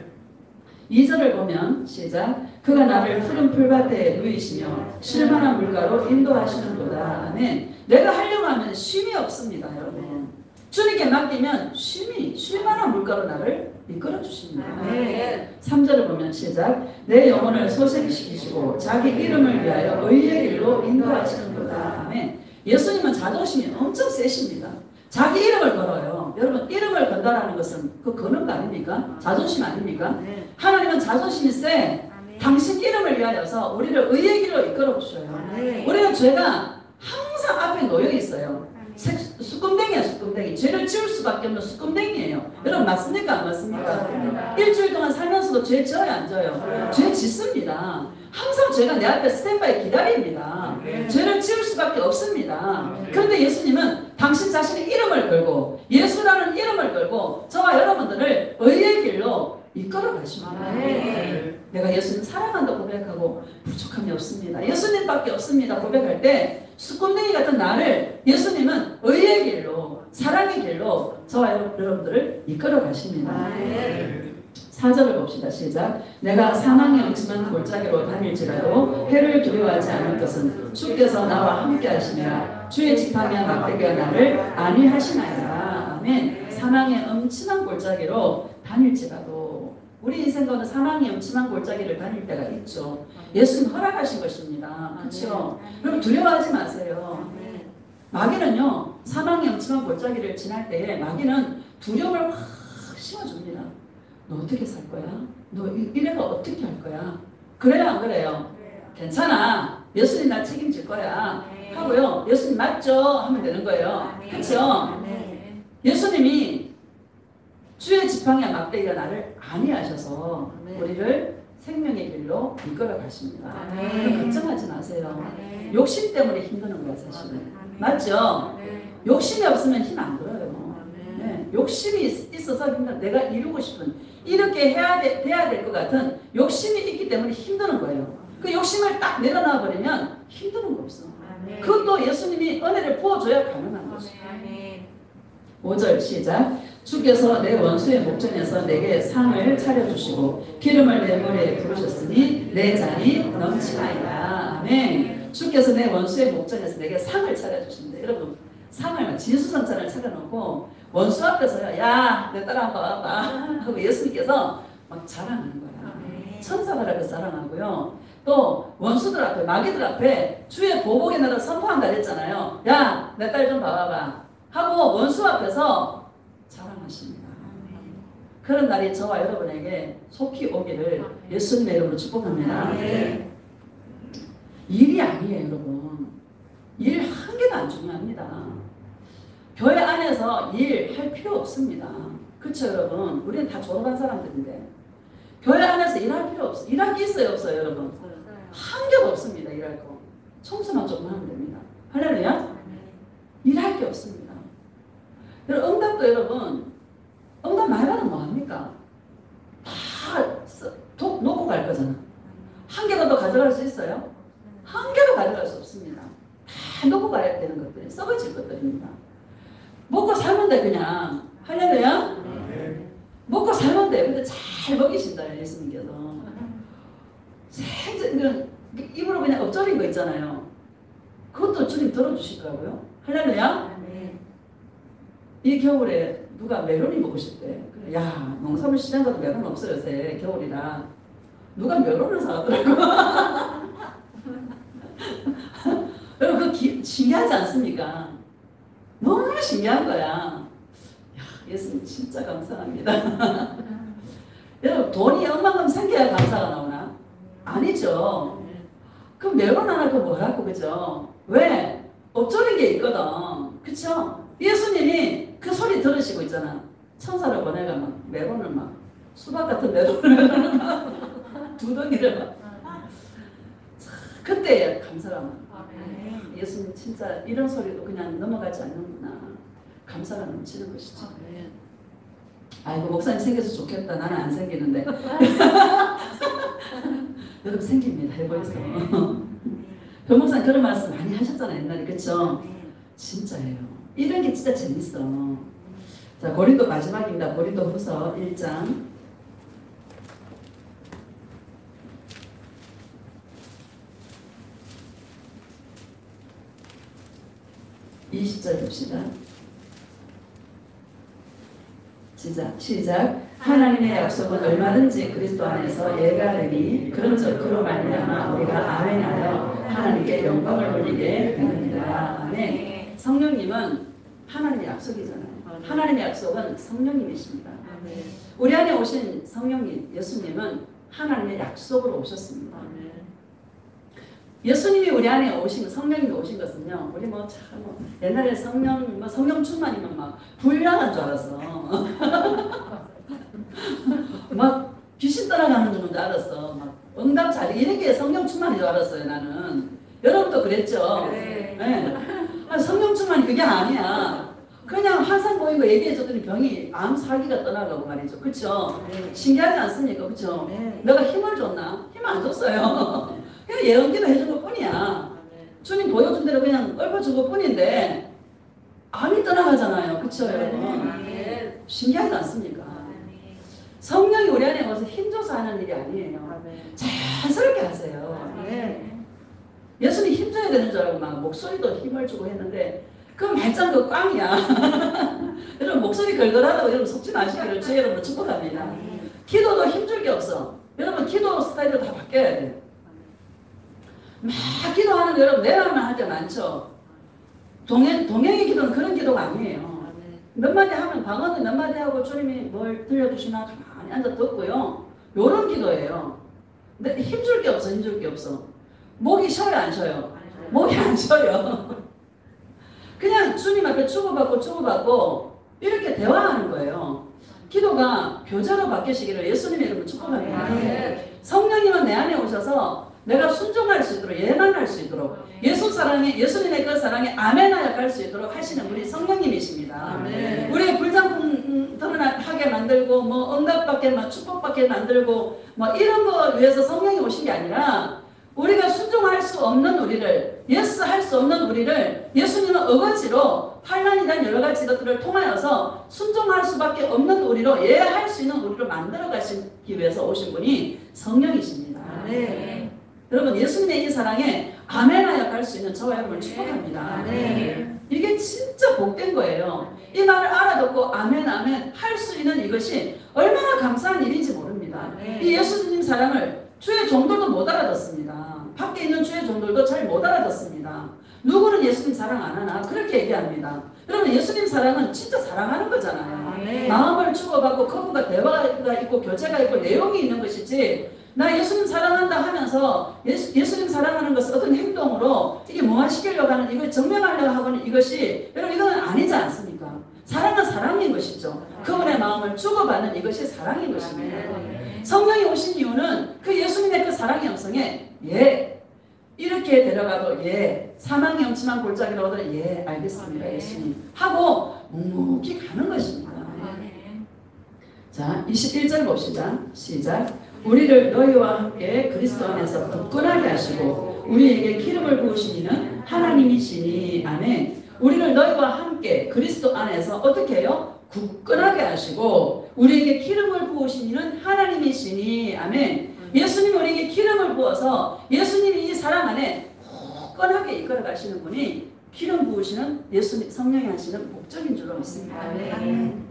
2절을 보면 시작. 그가 나를 푸른 풀밭에 누이시며 쉴만한 물가로 인도하시는도다. 아멘. 내가 하려고 하면 쉼이 없습니다. 여러분. 주님께 맡기면 쉴만한 물가로 나를 이끌어 주십니다. 3절을 보면 시작. 내 영혼을 소생시키시고 자기 이름을 위하여 의의 길로 인도하시는도다. 아멘. 예수님은 자존심이 엄청 세십니다. 자기 이름을 걸어요. 여러분 이름을 건다라는 것은 그 거는 거 아닙니까? 자존심 아닙니까? 하나님은 자존심이 세. 당신 이름을 위하여서 우리를 의의 길로 이끌어 주셔요. 우리는 죄가 항상 앞에 놓여 있어요. 수금댕이야 수금댕이. 죄를 지을 수밖에 없는 수금댕이에요. 여러분 맞습니까 안 맞습니까? 일주일 동안 살면서도 죄 져요 안 져요? 죄 짓습니다. 항상 죄가 내 앞에 스탠바이 기다립니다. 죄를 지을 수밖에 없습니다. 그런데 예수님은 당신 자신의 이름을 걸고 예수라는 이름을 걸고 저와 여러분들을 의의 길로 이끌어 가십니다. 내가 예수님 사랑한다 고백하고 부족함이 없습니다. 예수님밖에 없습니다 고백할 때 수금댕이 같은 나를 예수님은 의의 길로 사랑의 길로 저와 여러분들을 이끌어 가십니다. 4절을 봅시다. 시작. 내가 사망의 음침한 골짜기로 다닐지라도 해를 두려워하지 않을 것은 주께서 나와 함께 하시니라. 주의 지팡이와 막대기가 나를 안위하시나이다. 아멘. 사망의 음침한 골짜기로 다닐지라도 우리 인생과는 사망의 음침한 골짜기를 다닐 때가 있죠. 예수님 허락하신 것입니다. 그렇죠? 그럼 두려워하지 마세요. 마귀는요. 사망의 음침한 골짜기를 지날 때에 마귀는 두려움을 확 심어줍니다. 너 어떻게 살 거야? 너 이래가 어떻게 할 거야? 그래요 안 그래요? 괜찮아. 예수님 날 책임질 거야. 하고요. 예수님 맞죠? 하면 되는 거예요. 그렇죠? 예수님이 주의 지팡이와 막대기가 나를 안위하셔서 우리를 생명의 길로 이끌어 가십니다. 걱정하지 마세요. 욕심 때문에 힘드는 거야 사실은. 맞죠? 욕심이 없으면 힘 안 들어요. 욕심이 있어서 내가 이루고 싶은 이렇게 돼야 될 것 같은 욕심이 있기 때문에 힘드는 거예요. 그 욕심을 딱 내려놔 버리면 힘드는 거 없어. 그것도 예수님이 은혜를 부어줘야 가능한 거죠. 5절 시작. 주께서 내 원수의 목전에서 내게 상을 차려주시고 기름을 내 머리에 부으셨으니 내 잔이 넘치나이다. 아멘. 주께서 내 원수의 목전에서 내게 상을 차려주신다. 여러분 상을 진수성찬을 차려놓고 원수 앞에서요. 야, 내 딸 한번 와봐 하고 예수님께서 막 자랑하는 거야. 천사가 앞에서 자랑하고요. 또 원수들 앞에 마귀들 앞에 주의 보복의 날을 선포한다 그랬잖아요. 야, 내 딸 좀 봐봐봐 하고 원수 앞에서 자랑하십니다. 그런 날이 저와 여러분에게 속히 오기를 예수님의 이름으로 축복합니다. 일이 아니에요, 여러분. 일 한 개도 안 중요합니다. 교회 안에서 일 할 필요 없습니다. 그렇죠, 여러분? 우리는 다 졸업한 사람들인데 교회 안에서 일할 필요 없어요. 일할 게 있어요, 없어요, 여러분? 한 개도 없습니다. 일할 거. 청소만 조금 하면 됩니다. 할렐루야? 일할 게 없습니다. 여러분, 응답도 여러분, 응답 많이 받으면 뭐합니까? 다 놓고 갈 거잖아. 한 개라도 가져갈 수 있어요? 한 개도 가져갈 수 없습니다. 다 놓고 가야 되는 것들이 썩어질 것들입니다. 먹고 살면 돼, 그냥. 할렐루야? 먹고 살면 돼. 근데 잘 먹이신다, 예수님께서. 생전, 입으로 그냥 엎조린 거 있잖아요. 그것도 주님 들어주실 거고요. 할렐루야? 이 겨울에 누가 메론이 먹고 싶대. 그래, 야, 농산물 시장 가도 메론 없어요, 요새 겨울이라. 누가 메론을 사왔더라고. 여러분, 그 신기하지 않습니까? 너무 신기한 거야. 야, 예수님 진짜 감사합니다. 여러분, 돈이 얼마큼 생겨야 감사가 나오나? 아니죠. 그럼 메론 하나 그 뭐라고, 그죠? 왜? 엎조린 게 있거든. 그쵸? 예수님이 그 소리 들으시고 있잖아. 천사를 보내가 막 메론을 막 수박 같은 메론을 두 덩이를 막 그때 감사가 막 예수님 진짜 이런 소리도 그냥 넘어가지 않는구나. 감사가 넘치는 것이죠. 아이고 목사님 생겨서 좋겠다. 나는 안 생기는데. 여러분 생깁니다. 해보이소. 변목사님 그런 말씀 많이 하셨잖아요. 옛날에. 그쵸? 진짜예요. 이런 게 진짜 재밌어. 자, 고린도 마지막입니다. 고린도 후서 1장 20절 봅시다. 시작. 하나님의 약속은 얼마든지 그리스도 안에서 예가되니 그런즉 그로 말미암아 우리가 아멘하여 하나님께 영광을 돌리게 됩니다. 아멘. 성령님은 하나님의 약속이잖아요. 하나님의 약속은 성령님이십니다. 우리 안에 오신 성령님, 예수님은 하나님의 약속으로 오셨습니다. 예수님이 우리 안에 오신, 성령님이 오신 것은요, 우리 옛날에 성령 충만이면 막 불량한 줄 알았어. 막 귀신 따라가는 줄 알았어. 막 응답 잘해. 이런 게 성령 충만인 줄 알았어요, 나는. 여러분도 그랬죠? 네. 아니, 성령 충만이 그게 아니야. 그냥 환상 보이고 얘기해줬더니 병이 암 사기가 떠나가고 말이죠. 그쵸? 신기하지 않습니까? 그쵸? 내가 힘을 줬나? 힘 안 줬어요. 그냥 예언기도 해준 것 뿐이야. 주님 보여준 대로 그냥 읊어준 것 뿐인데 암이 떠나가잖아요. 그쵸, 여러분? 신기하지 않습니까? 성령이 우리 안에 와서 힘줘서 하는 일이 아니에요. 자연스럽게 하세요. 예수님 힘줘야 되는 줄 알고 막 목소리도 힘을 주고 했는데 그 말짱 그 꽝이야. 여러분 목소리 걸걸하다고 여러분 속지 마시기를 주의 여러분 축복합니다. 기도도 힘줄 게 없어. 여러분 기도 스타일도 다 바뀌어야 돼. 막 기도하는 거 여러분 내 말만 할 때 많죠. 동행의 기도는 그런 기도가 아니에요. 몇 마디 하면 방언은 몇 마디 하고 주님이 뭘 들려주시나 가만히 앉아 듣고요. 요런 기도예요. 근데 힘줄 게 없어. 힘줄 게 없어. 목이 쉬어요 안 쉬어요? 목이 안 쉬어요. 그냥 주님 앞에 주고받고 이렇게 대화하는 거예요. 기도가 교제로 바뀌시기를 예수님의 이름으로 축복합니다. 성령님은 내 안에 오셔서 내가 순종할 수 있도록 예만할 수 있도록 예수님의 그 사랑에 아멘하여 갈 수 있도록 하시는 우리 성령님이십니다. 우리의 불장품 드러나게 만들고 응답받게 축복받게 만들고 이런 거 위해서 성령이 오신 게 아니라 우리가 순종할 수 없는 우리를 예스 할 수 없는 우리를 예수님은 어거지로 환난이란 여러 가지 것들을 통하여서 순종할 수밖에 없는 우리로 예할 수 있는 우리로 만들어 가시기 위해서 오신 분이 성령이십니다. 여러분 예수님의 이 사랑에 아멘하여 갈 수 있는 저와 여러분을 축복합니다. 이게 진짜 복된 거예요. 이 말을 알아듣고 아멘 할 수 있는 이것이 얼마나 감사한 일인지 모릅니다. 이 예수님 사랑을 주의 종들도 못 알아듣습니다. 밖에 있는 주의 종들도 잘 못 알아듣습니다. 누구는 예수님 사랑 안 하나? 그렇게 얘기합니다. 그러면 예수님 사랑은 진짜 사랑하는 거잖아요. 아멘. 마음을 주고받고 그분과 대화가 있고 교제가 있고 내용이 있는 것이지, 나 예수님 사랑한다 하면서 예수님 사랑하는 것을 어떤 행동으로 이게 무화시키려고 하는, 이걸 증명하려고 하는 이것이, 여러분 이건 아니지 않습니까? 사랑은 사랑인 것이죠. 그분의 마음을 주고받는 이것이 사랑인 것입니다. 성령이 오신 이유는 그 예수님의 그 사랑의 음성에 이렇게 데려가도 사망의 음침한 골짜기로 오더라 알겠습니다 예수님 하고 묵묵히 가는 것입니다. 자 21절 봅시다. 시작. 우리를 너희와 함께 그리스도 안에서 굳건하게 하시고 우리에게 기름을 부으신 이는 하나님이시니. 아멘. 우리를 너희와 함께 그리스도 안에서 어떻게 해요? 굳건하게 하시고 우리에게 기름을 부으신 이는 하나님이시니. 아멘. 예수님이 우리에게 기름을 부어서 예수님이 이 사랑 안에 굳건하게 이끌어 가시는 분이 기름 부으시는 예수님 성령이 하시는 목적인 줄로 믿습니다. 아멘.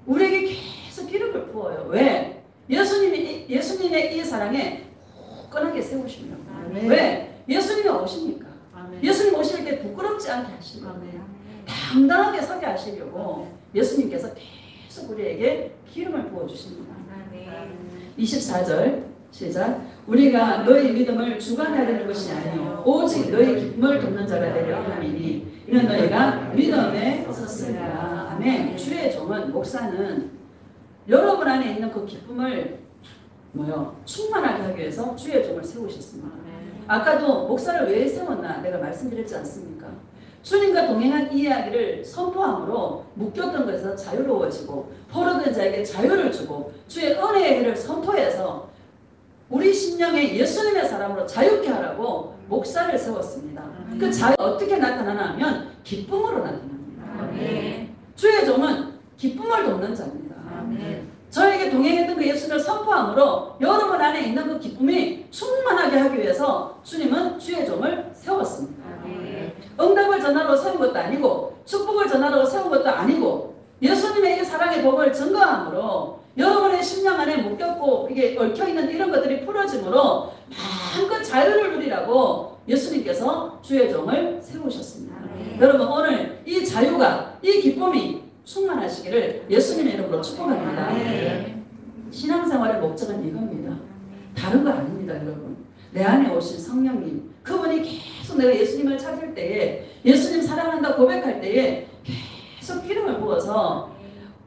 우리에게 계속 기름을 부어요. 왜? 예수님의 이 사랑에 굳건하게 세우시려고. 아멘. 왜? 예수님이 오십니까? 아멘. 예수님 오실 때 부끄럽지 않게 하시려고. 아멘. 당당하게 서게 하시려고 예수님께서 계속 우리에게 기름을 부어주십니다. 아멘. 24절 시작. 우리가 너희 믿음을 주관하려는 것이 아니요 오직 너희 기쁨을 돕는 자가 되려 함이니 이는 너희가 믿음에 섰으리라. 아멘. 주의 종은, 목사는 여러분 안에 있는 그 기쁨을 충만하게 하기 위해서 주의 종을 세우셨습니다. 아까도 목사를 왜 세웠나 내가 말씀드렸지 않습니까? 주님과 동행한 이야기를 선포함으로 묶였던 것에서 자유로워지고 포로된 자에게 자유를 주고 주의 은혜의 해를 선포해서 우리 심령에 예수님의 사람으로 자유케 하라고 목사를 세웠습니다. 그 자유 어떻게 나타나나 하면 기쁨으로 나타납니다. 아멘. 주의 종은 기쁨을 돕는 자입니다. 아멘. 저에게 동행했던 그 예수님을 선포함으로 여러분 안에 있는 그 기쁨이 충만하게 하기 위해서 주님은 주의 종을 세웠습니다. 아멘. 응답을 전하러 세운 것도 아니고 축복을 전하러 세운 것도 아니고 예수님의 이 사랑의 복을 증거함으로 여러분의 심령 안에 묶였고 이게 얽혀있는 이런 것들이 풀어짐으로 마음껏 자유를 누리라고 예수님께서 주의 종을 세우셨습니다. 아멘. 여러분 오늘 이 자유가, 이 기쁨이 충만하시기를 예수님의 이름으로 축복합니다. 아멘. 신앙생활의 목적은 이겁니다. 다른 거 아닙니다. 여러분 내 안에 오신 성령님, 그분이 계속 내가 예수님을 찾을 때에, 예수님 사랑한다 고백할 때에 계속 기름을 부어서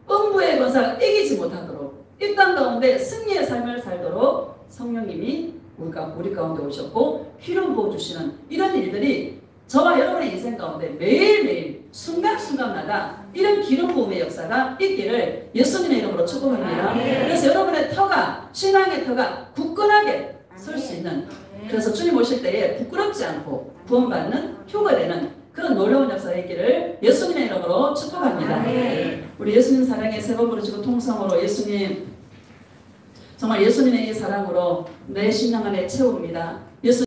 음부의 권사가 이기지 못하도록 이 땅 가운데 승리의 삶을 살도록 성령님이 우리 가운데 오셨고 기름 부어주시는 이런 일들이 저와 여러분의 인생 가운데 매일매일 순간순간마다 이런 기름 부음의 역사가 있기를 예수님의 이름으로 축복합니다. 그래서 여러분의 터가, 신앙의 터가 굳건하게 설 수 있는, 그래서 주님 오실 때에 부끄럽지 않고 구원받는 표가 되는 그런 놀라운 역사가 있기를 예수님의 이름으로 축복합니다. 우리 예수님 사랑의 세번 부르시고 통성으로 예수님, 정말 예수님의 이 사랑으로 내 심령 안에 채웁니다. 예수